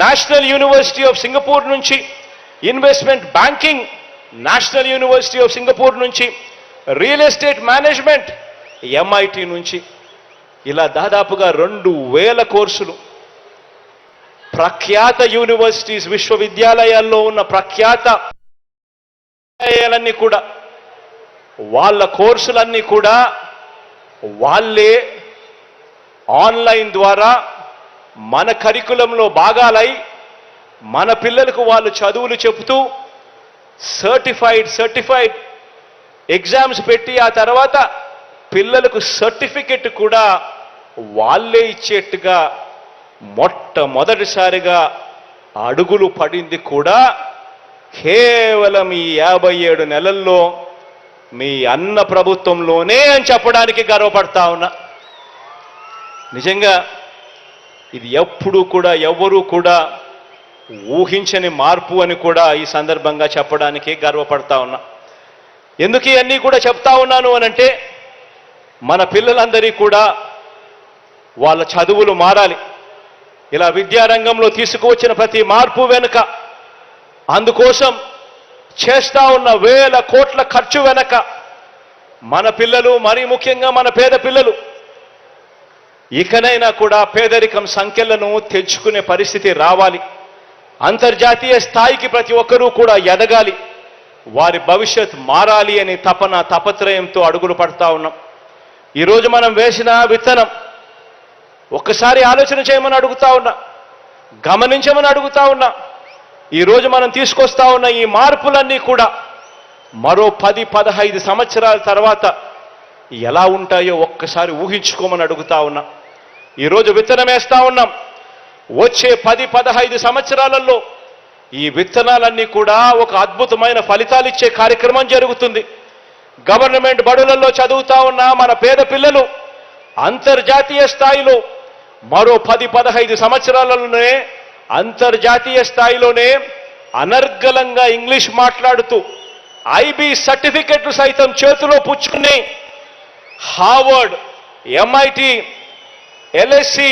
national university of Singapore నుంచి, investment banking national university of Singapore నుంచి, రియల్ ఎస్టేట్ మేనేజ్మెంట్ MIT నుంచి, ఇలా దాదాపుగా 2000 కోర్సులు ప్రఖ్యాత యూనివర్సిటీస్ విశ్వవిద్యాలయాల్లో ఉన్న ప్రఖ్యాత విద్యాలయాలన్నీ కూడా వాళ్ళ కోర్సులన్నీ కూడా వాళ్ళే ఆన్లైన్ ద్వారా మన కరికులంలో భాగాలై మన పిల్లలకు వాళ్ళు చదువులు చెబుతూ సర్టిఫైడ్ ఎగ్జామ్స్ పెట్టి ఆ తర్వాత పిల్లలకు సర్టిఫికెట్ కూడా వాళ్ళే ఇచ్చేట్టుగా మొట్టమొదటిసారిగా అడుగులు పడింది కూడా కేవలం ఈ 57 నెలల్లో మీ అన్న ప్రభుత్వంలోనే అని చెప్పడానికి గర్వపడతా ఉన్నా. నిజంగా ఇది ఎప్పుడూ కూడా ఎవ్వరూ కూడా ఊహించని మార్పు అని కూడా ఈ సందర్భంగా చెప్పడానికి గర్వపడతా ఉన్నా. ఎందుకు ఇవన్నీ కూడా చెప్తా ఉన్నాను అనంటే మన పిల్లలందరికీ కూడా వాళ్ళ చదువులు మారాలి. ఇలా విద్యారంగంలో తీసుకువచ్చిన ప్రతి మార్పు వెనుక, అందుకోసం చేస్తా ఉన్న వేల కోట్ల ఖర్చు వెనక మన పిల్లలు, మరీ ముఖ్యంగా మన పేద పిల్లలు ఇకనైనా కూడా పేదరికం సంఖ్యలను తెచ్చుకునే పరిస్థితి రావాలి. అంతర్జాతీయ స్థాయికి ప్రతి ఒక్కరూ కూడా ఎదగాలి, వారి భవిష్యత్ మారాలి అని తపత్రయంతో అడుగులు పడతా ఉన్నాం. ఈరోజు మనం వేసిన విత్తనం ఒక్కసారి ఆలోచన చేయమని అడుగుతా ఉన్నా, గమనించమని అడుగుతా ఉన్నా. ఈరోజు మనం తీసుకొస్తా ఉన్న ఈ మార్పులన్నీ కూడా మరో 10-15 సంవత్సరాల తర్వాత ఎలా ఉంటాయో ఒక్కసారి ఊహించుకోమని అడుగుతా ఉన్నా. ఈరోజు విత్తనం వేస్తా ఉన్నాం. వచ్చే 10-15 సంవత్సరాలలో ఈ విత్తనాలన్నీ కూడా ఒక అద్భుతమైన ఫలితాలు ఇచ్చే కార్యక్రమం జరుగుతుంది. గవర్నమెంట్ బడులలో చదువుతా ఉన్న మన పేద పిల్లలు అంతర్జాతీయ స్థాయిలో మరో 10-15 సంవత్సరాలలోనే అంతర్జాతీయ స్థాయిలోనే అనర్గళంగా ఇంగ్లీష్ మాట్లాడుతూ IB సర్టిఫికెట్లు సైతం చేతిలో పుచ్చుకుని హార్వర్డ్, MIT, LSE,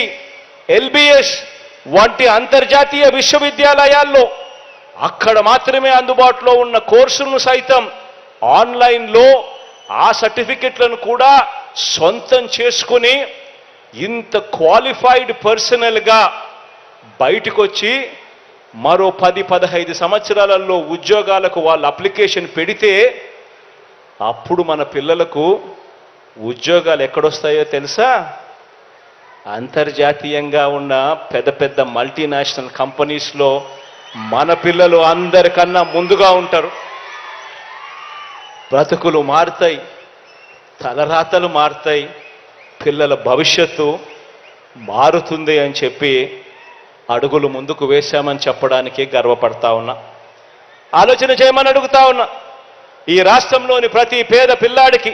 LBS వంటి అంతర్జాతీయ విశ్వవిద్యాలయాల్లో అక్కడ మాత్రమే అందుబాటులో ఉన్న కోర్సులను సైతం ఆన్లైన్లో ఆ సర్టిఫికెట్లను కూడా సొంతం చేసుకుని ఇంత క్వాలిఫైడ్ పర్సనల్గా బయటకు వచ్చి మరో 10-15 సంవత్సరాలలో ఉద్యోగాలకు వాళ్ళు అప్లికేషన్ పెడితే అప్పుడు మన పిల్లలకు ఉద్యోగాలు ఎక్కడొస్తాయో తెలుసా? అంతర్జాతీయంగా ఉన్న పెద్ద పెద్ద మల్టీనేషనల్ కంపెనీస్లో మన పిల్లలు అందరికన్నా ముందుగా ఉంటారు. బ్రతుకులు మారుతాయి, తలరాతలు మారుతాయి, పిల్లల భవిష్యత్తు మారుతుంది అని చెప్పి అడుగులు ముందుకు వేశామని చెప్పడానికి గర్వపడతా ఉన్నా. ఆలోచన చేయమని అడుగుతా ఉన్నా. ఈ రాష్ట్రంలోని ప్రతి పేద పిల్లాడికి,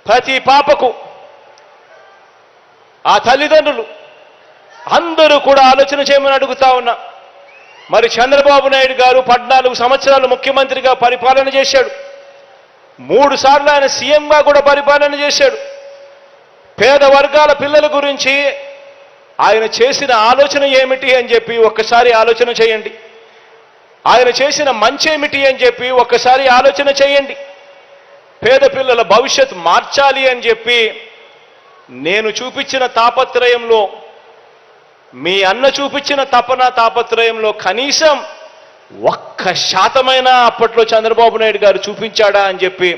ప్రతి పాపకు ఆ తల్లిదండ్రులు అందరూ కూడా ఆలోచన చేయమని అడుగుతా ఉన్నా. మరి చంద్రబాబు నాయుడు గారు 14 సంవత్సరాలు ముఖ్యమంత్రిగా పరిపాలన చేశాడు. 3 సార్లు ఆయన సీఎంగా కూడా పరిపాలన చేశాడు. పేద వర్గాల పిల్లల గురించి ఆయన చేసిన ఆలోచన ఏమిటి అని చెప్పి ఒక్కసారి ఆలోచన చేయండి. ఆయన చేసిన మంచి ఏమిటి అని చెప్పి ఒక్కసారి ఆలోచన చేయండి. పేద పిల్లల భవిష్యత్ మార్చాలి అని చెప్పి నేను చూపించిన తాపత్రయంలో, మీ అన్న చూపించిన తాపత్రయంలో కనీసం 1% అప్పట్లో చంద్రబాబు నాయుడు గారు చూపించాడా అని చెప్పి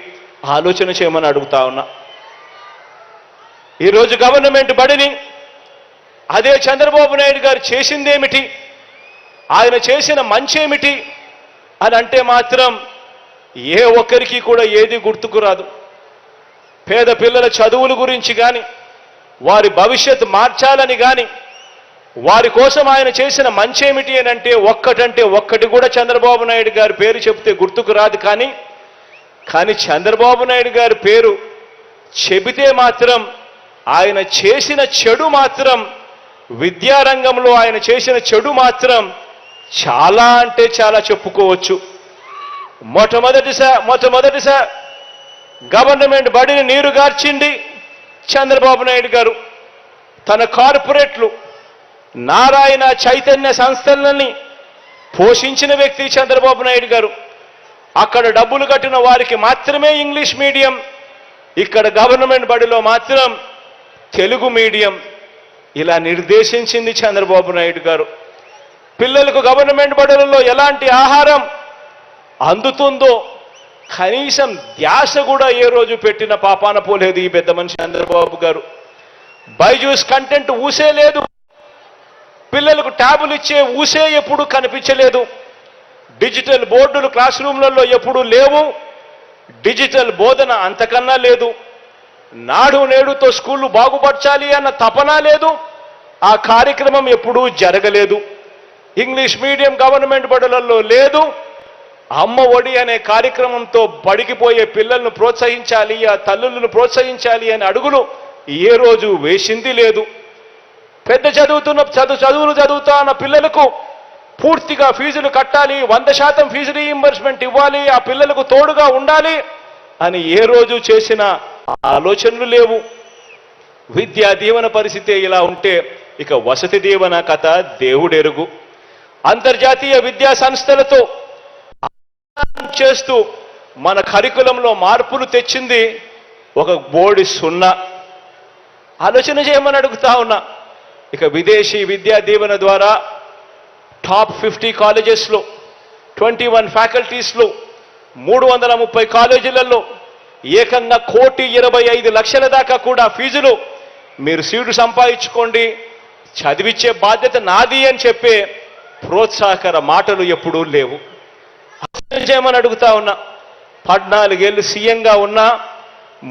ఆలోచన చేయమని అడుగుతా ఉన్నా. ఈరోజు గవర్నమెంట్ బడిని అదే చంద్రబాబు నాయుడు గారు చేసిందేమిటి, ఆయన చేసిన మంచి ఏమిటి అని అంటే మాత్రం ఏ ఒక్కరికి కూడా ఏది గుర్తుకు రాదు. పేద పిల్లల చదువుల గురించి కానీ, వారి భవిష్యత్తు మార్చాలని కానీ, వారి కోసం ఆయన చేసిన మంచి ఏమిటి అని అంటే ఒక్కటి కూడా చంద్రబాబు నాయుడు గారి పేరు చెప్తే గుర్తుకు రాదు. కానీ చంద్రబాబు నాయుడు గారి పేరు చెబితే మాత్రం ఆయన చేసిన చెడు మాత్రం విద్యారంగంలో ఆయన చేసిన చెడు మాత్రం చాలా అంటే చాలా చెప్పుకోవచ్చు. మొట్టమొదటిసారి గవర్నమెంట్ బడిని నీరుగార్చింది చంద్రబాబు నాయుడు గారు. తన కార్పొరేట్లు నారాయణ చైతన్య సంస్థలని పోషించిన వ్యక్తి చంద్రబాబు నాయుడు గారు. అక్కడ డబ్బులు కట్టిన వారికి మాత్రమే ఇంగ్లీష్ మీడియం, ఇక్కడ గవర్నమెంట్ బడిలో మాత్రం తెలుగు మీడియం. ఇలా నిర్దేశించింది చంద్రబాబు నాయుడు గారు. పిల్లలకు గవర్నమెంట్ బడులలో ఎలాంటి ఆహారం అందుతుందో కనీసం ధ్యాస కూడా ఏ రోజు పెట్టిన పాపాన పోలేదు ఈ పెద్ద మనిషి చంద్రబాబు గారు. బైజూస్ కంటెంట్ ఊసే లేదు, పిల్లలకు ట్యాబులు ఇచ్చే ఊసే ఎప్పుడు కనిపించలేదు, డిజిటల్ బోర్డులు క్లాస్ రూమ్లలో ఎప్పుడూ లేవు, డిజిటల్ బోధన అంతకన్నా లేదు, నాడు నేడుతో స్కూళ్ళు బాగుపరచాలి అన్న తపన లేదు, ఆ కార్యక్రమం ఎప్పుడూ జరగలేదు. ఇంగ్లీష్ మీడియం గవర్నమెంట్ బడులలో లేదు. అమ్మ ఒడి అనే కార్యక్రమంతో బడికిపోయే పిల్లలను ప్రోత్సహించాలి, ఆ తల్లులను ప్రోత్సహించాలి అనే అడుగులు ఏ రోజు వేసింది లేదు. పెద్ద చదువులు చదువుతున్న పిల్లలకు పూర్తిగా ఫీజులు కట్టాలి, 100% ఫీజు రీయింబర్స్మెంట్ ఇవ్వాలి, ఆ పిల్లలకు తోడుగా ఉండాలి అని ఏ రోజు చేసిన ఆలోచనలు లేవు. విద్యా దీవెన పరిస్థితి ఇలా ఉంటే ఇక వసతి దీవెన కథ దేవుడెరుగు. అంతర్జాతీయ విద్యా సంస్థలతో చేస్తూ మన కరికులంలో మార్పులు తెచ్చింది ఒక బోర్డు 0. ఆలోచన చేయమని అడుగుతా ఉన్నా. ఇక విదేశీ విద్యా దీవెన ద్వారా టాప్ 50 కాలేజెస్లో 21 ఫ్యాకల్టీస్లో 330 కాలేజీలలో ఏకంగా 1,25,00,000 దాకా కూడా ఫీజులు మీరు సీటు సంపాదించుకోండి, చదివించే బాధ్యత నాది అని చెప్పే ప్రోత్సాహకర మాటలు ఎప్పుడూ లేవు. చేయమని అడుగుతా ఉన్నా. 14 ఏళ్ళు సీఎంగా ఉన్నా,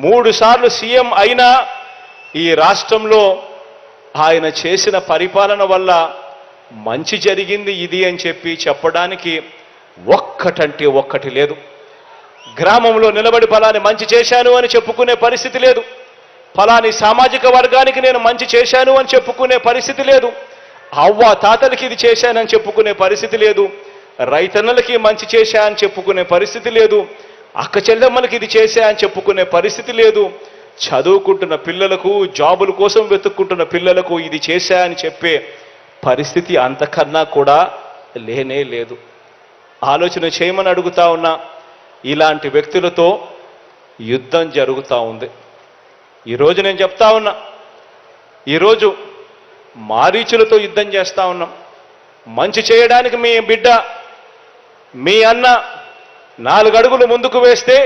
3 సార్లు సీఎం అయినా ఈ రాష్ట్రంలో ఆయన చేసిన పరిపాలన వల్ల మంచి జరిగింది ఇది అని చెప్పి చెప్పడానికి ఒక్కటంటే ఒక్కటి లేదు. గ్రామంలో నిలబడి ఫలాని మంచి చేశాను అని చెప్పుకునే పరిస్థితి లేదు. ఫలాని సామాజిక వర్గానికి నేను మంచి చేశాను అని చెప్పుకునే పరిస్థితి లేదు. అవ్వ తాతలకి ఇది చేశానని చెప్పుకునే పరిస్థితి లేదు. రైతన్నలకి మంచి చేశా అని చెప్పుకునే పరిస్థితి లేదు. అక్క చెల్లెమ్మలకి ఇది చేశా అని చెప్పుకునే పరిస్థితి లేదు. చదువుకుంటున్న పిల్లలకు, జాబుల కోసం వెతుక్కుంటున్న పిల్లలకు ఇది చేశా అని చెప్పే పరిస్థితి అంతకన్నా కూడా లేనే లేదు. ఆలోచన చేయమని అడుగుతా ఉన్నా. ఇలాంటి వ్యక్తులతో యుద్ధం జరుగుతూ ఉంది. ఈరోజు నేను చెప్తా ఉన్నా, ఈరోజు మారీచులతో యుద్ధం చేస్తూ ఉన్నాం. మంచి చేయడానికి మీ బిడ్డ, మీ అన్న 4 అడుగులు ముందుకు వేస్తే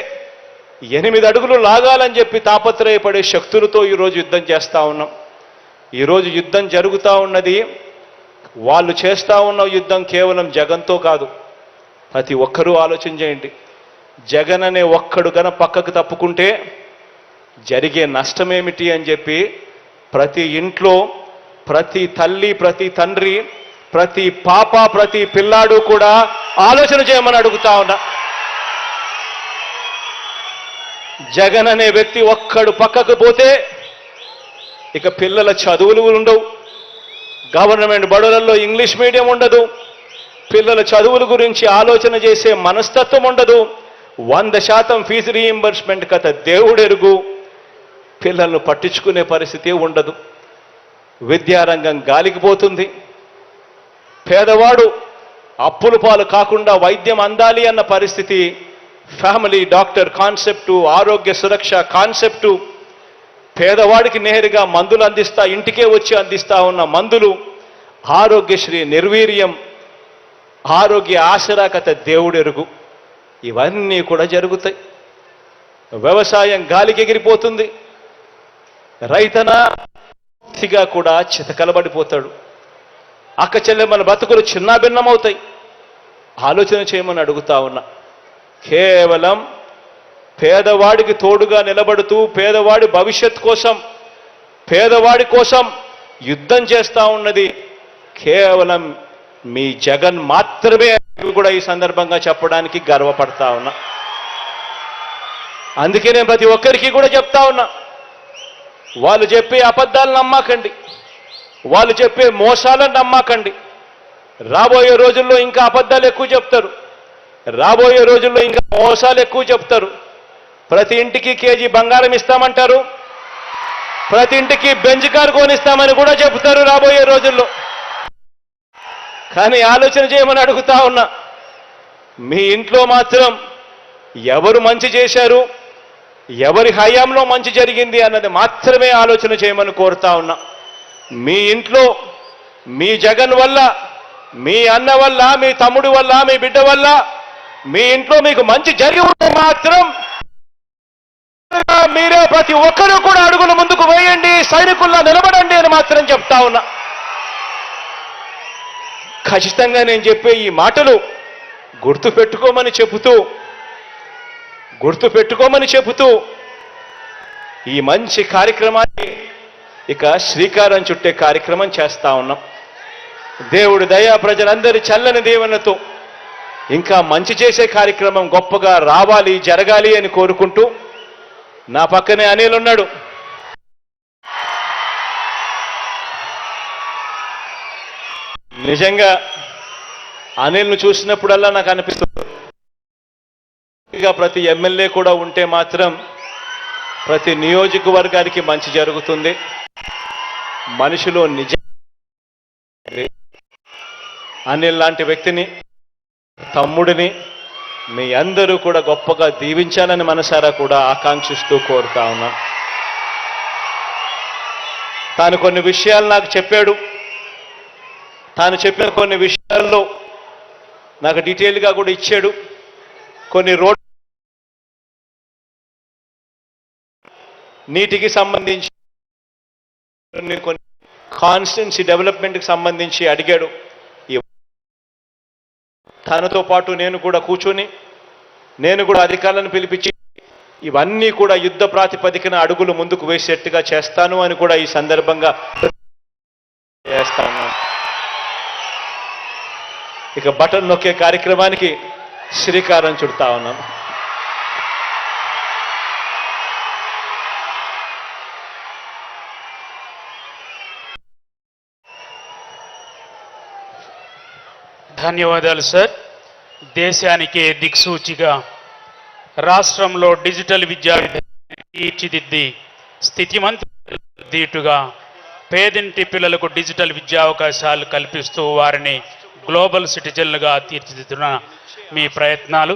8 అడుగులు లాగాలని చెప్పి తాపత్రయపడే శక్తులతో ఈరోజు యుద్ధం చేస్తూ ఉన్నాం. ఈరోజు యుద్ధం జరుగుతూ ఉన్నది, వాళ్ళు చేస్తూ ఉన్న యుద్ధం కేవలం జగన్తో కాదు. ప్రతి ఒక్కరూ ఆలోచన చేయండి. జగన్ అనే ఒక్కడు కన పక్కకు తప్పుకుంటే జరిగే నష్టమేమిటి అని చెప్పి ప్రతి ఇంట్లో, ప్రతి తల్లి, ప్రతి తండ్రి, ప్రతి పాప, ప్రతి పిల్లాడు కూడా ఆలోచన చేయమని అడుగుతా ఉన్నా. జగన్ అనే వ్యక్తి ఒక్కడు పక్కకు పోతే ఇక పిల్లల చదువులు ఉండవు, గవర్నమెంట్ బడులలో ఇంగ్లీష్ మీడియం ఉండదు, పిల్లల చదువుల గురించి ఆలోచన చేసే మనస్తత్వం ఉండదు, 100% ఫీజు రీయింబర్స్మెంట్ కథ దేవుడెరుగు, పిల్లలను పట్టించుకునే పరిస్థితి ఉండదు. విద్యారంగం గాలికి పోతుంది. పేదవాడు అప్పుల పాలు కాకుండా వైద్యం అందాలి అన్న పరిస్థితి, ఫ్యామిలీ డాక్టర్ కాన్సెప్టు, ఆరోగ్య సురక్ష కాన్సెప్టు, పేదవాడికి నేరుగా మందులు అందిస్తా, ఇంటికే వచ్చి అందిస్తా ఉన్న మందులు, ఆరోగ్యశ్రీ నిర్వీర్యం, ఆరోగ్య ఆసరా కథ దేవుడెరుగు, ఇవన్నీ కూడా జరుగుతాయి. వ్యవసాయం గాలికి ఎగిరిపోతుంది. రైతన పూర్తిగా కూడా చితకలబడిపోతాడు. అక్క చెల్లెమ్మల బతుకులు చిన్నాభిన్నమవుతాయి. ఆలోచన చేయమని అడుగుతా ఉన్నా. కేవలం పేదవాడికి తోడుగా నిలబడుతూ పేదవాడి భవిష్యత్ కోసం, పేదవాడి కోసం యుద్ధం చేస్తూ ఉన్నది కేవలం మీ జగన్ మాత్రమే కూడా ఈ సందర్భంగా చెప్పడానికి గర్వపడతా ఉన్నా. అందుకే నేను ప్రతి ఒక్కరికి కూడా చెప్తా ఉన్నా, వాళ్ళు చెప్పే అబద్ధాలు నమ్మకండి. వాళ్ళు చెప్పే మోసాలను నమ్మకండి. రాబోయే రోజుల్లో ఇంకా అబద్ధాలు ఎక్కువ చెప్తారు, రాబోయే రోజుల్లో ఇంకా మోసాలు ఎక్కువ చెప్తారు. ప్రతి ఇంటికి కేజీ బంగారం ఇస్తామంటారు, ప్రతి ఇంటికి బెంజ్ కారు కొనిస్తామని కూడా చెబుతారు రాబోయే రోజుల్లో. కానీ ఆలోచన చేయమని అడుగుతా ఉన్నా, మీ ఇంట్లో మాత్రం ఎవరు మంచి చేశారు, ఎవరి హయాంలో మంచి జరిగింది అన్నది మాత్రమే ఆలోచన చేయమని కోరుతా ఉన్నా. మీ ఇంట్లో మీ జగన్ వల్ల, మీ అన్న వల్ల, మీ తమ్ముడు వల్ల, మీ బిడ్డ వల్ల మీ ఇంట్లో మీకు మంచి జరిగి ఉంటే మాత్రం మీరే ప్రతి ఒక్కరూ కూడా అడుగులు ముందుకు వేయండి, సైనికుల్లా నిలబడండి అని మాత్రం చెప్తా ఉన్నా. ఖచ్చితంగా నేను చెప్పే ఈ మాటలు గుర్తుపెట్టుకోమని చెబుతూ ఈ మంచి కార్యక్రమాన్ని ఇక శ్రీకారం చుట్టే కార్యక్రమం చేస్తా ఉన్నాం. దేవుడి దయా ప్రజలందరి చల్లని దీవెనతో ఇంకా మంచి చేసే కార్యక్రమం గొప్పగా రావాలి, జరగాలి అని కోరుకుంటూ, నా పక్కనే అనిల్ ఉన్నాడు. నిజంగా అనిల్ను చూసినప్పుడల్లా నాకు అనిపిస్తుంది, ప్రతి ఎమ్మెల్యే కూడా ఉంటే మాత్రం ప్రతి నియోజకవర్గానికి మంచి జరుగుతుంది. మనిషిలో నిజ అనిల్ లాంటి వ్యక్తిని, తమ్ముడిని మీ అందరూ కూడా గొప్పగా దీవించాలని మనసారా కూడా ఆకాంక్షిస్తూ కోరుతా ఉన్నా. తాను కొన్ని విషయాలు నాకు చెప్పాడు. తాను చెప్పిన కొన్ని విషయాల్లో నాకు డీటెయిల్గా కూడా ఇచ్చాడు. కొన్ని రోడ్ నీటికి సంబంధించి, కొన్ని కాన్స్టిట్యున్సీ డెవలప్మెంట్కి సంబంధించి అడిగాడు. తనతో పాటు నేను కూడా కూర్చొని, నేను కూడా అధికారులను పిలిపించి ఇవన్నీ కూడా యుద్ధ ప్రాతిపదికన అడుగులు ముందుకు వేసేట్టుగా చేస్తాను అని కూడా ఈ సందర్భంగా చేస్తాను. ఇక బటన్ నొక్కే కార్యక్రమానికి శ్రీకారం చుడతా ఉన్నాను. ధన్యవాదాలు సార్. దేశానికే దిక్సూచిగా రాష్ట్రంలో డిజిటల్ విద్యా విధానాన్ని తీర్చిదిద్ది స్థితిమంతులకు దీటుగా పేదింటి పిల్లలకు డిజిటల్ విద్యా అవకాశాలు కల్పిస్తూ వారిని గ్లోబల్ సిటిజన్లుగా తీర్చిదిద్దున మీ ప్రయత్నాలు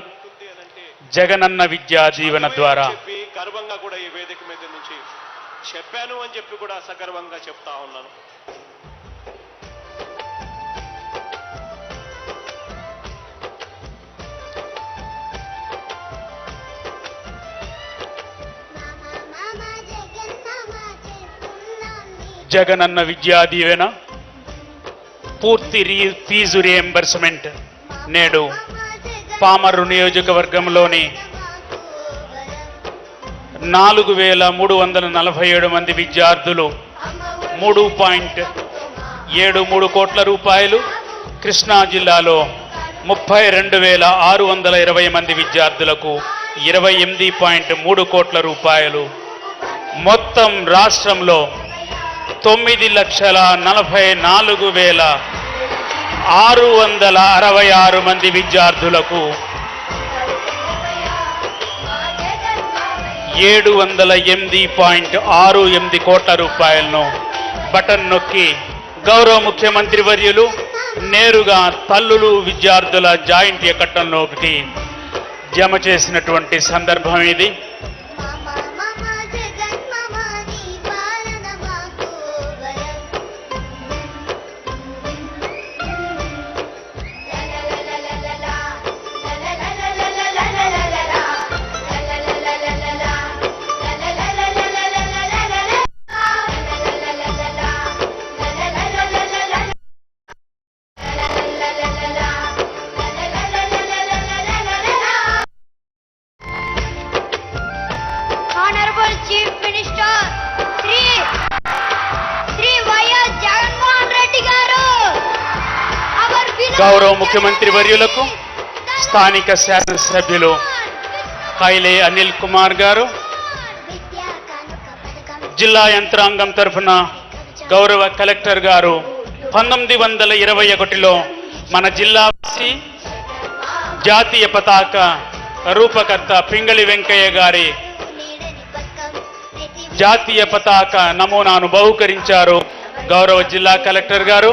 జగనన్న విద్యా దీవెన ద్వారా గర్వంగా కూడా ఈ వేదిక మీద నుంచి చెప్పాను అని చెప్పి కూడా సగర్వంగా చెప్తా ఉన్నాను. జగనన్న విద్యా దీవెన పూర్తి ఫీజు రియంబర్స్మెంట్ నేడు పామర్రు నియోజకవర్గంలోని 4,347 మంది విద్యార్థులు 3.73 కోట్ల రూపాయలు, కృష్ణా జిల్లాలో 32,620 మంది విద్యార్థులకు 28.3 కోట్ల రూపాయలు, మొత్తం రాష్ట్రంలో 9,44,666 మంది విద్యార్థులకు 708.68 కోట్ల రూపాయలను బటన్ నొక్కి గౌరవ ముఖ్యమంత్రి వర్యులు నేరుగా తల్లులు విద్యార్థుల జాయింట్ అకౌంట్లోకి జమ చేసినటువంటి సందర్భం ఇది. గౌరవ ముఖ్యమంత్రి వర్యులకు స్థానిక శాసనసభ్యులు కైలే అనిల్ కుమార్ గారు, జిల్లా యంత్రాంగం తరఫున గౌరవ కలెక్టర్ గారు 1921లో మన జిల్లావాసి జాతీయ పతాక రూపకర్త పింగళి వెంకయ్య గారి జాతీయ పతాక నమూనాను బహూకరించారు గౌరవ జిల్లా కలెక్టర్ గారు.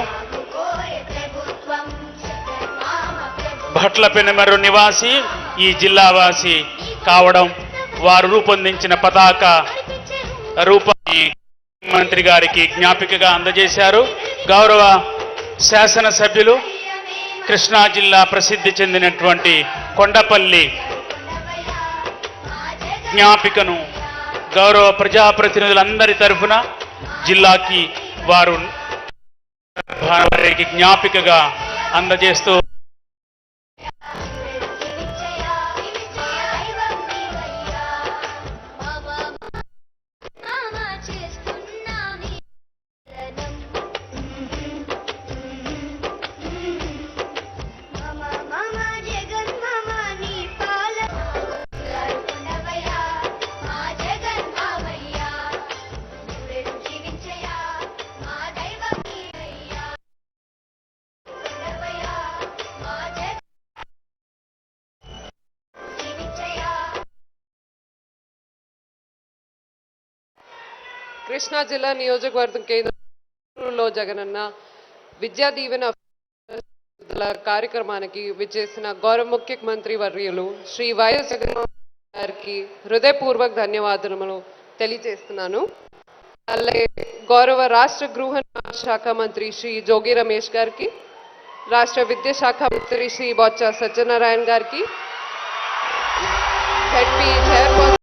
భట్ల పెనుమర్రు నివాసి, ఈ జిల్లావాసి కావడం, వారు రూపొందించిన పతాక రూపాన్ని మంత్రి గారికి జ్ఞాపికగా అందజేశారు. గౌరవ శాసనసభ్యులు కృష్ణా జిల్లా ప్రసిద్ధి చెందినటువంటి కొండపల్లి జ్ఞాపికను గౌరవ ప్రజాప్రతినిధులందరి తరఫున జిల్లాకి వారు వారికి జ్ఞాపికగా అందజేస్తూ కృష్ణా జిల్లా నియోజకవర్గం కేంద్రంలో జగనన్న విద్యా దీవెన కార్యక్రమానికి విచ్చేసిన గౌరవ ముఖ్యమంత్రి వర్యులు శ్రీ వైఎస్ జగన్మోహన్ గారికి హృదయపూర్వక ధన్యవాదాలు తెలియజేస్తున్నాను. అలాగే గౌరవ రాష్ట్ర గృహ శాఖ మంత్రి శ్రీ జోగి రమేష్ గారికి, రాష్ట్ర విద్యాశాఖ మంత్రి శ్రీ బొత్స సత్యనారాయణ గారికి, హెడ్పీ చైర్పర్సన్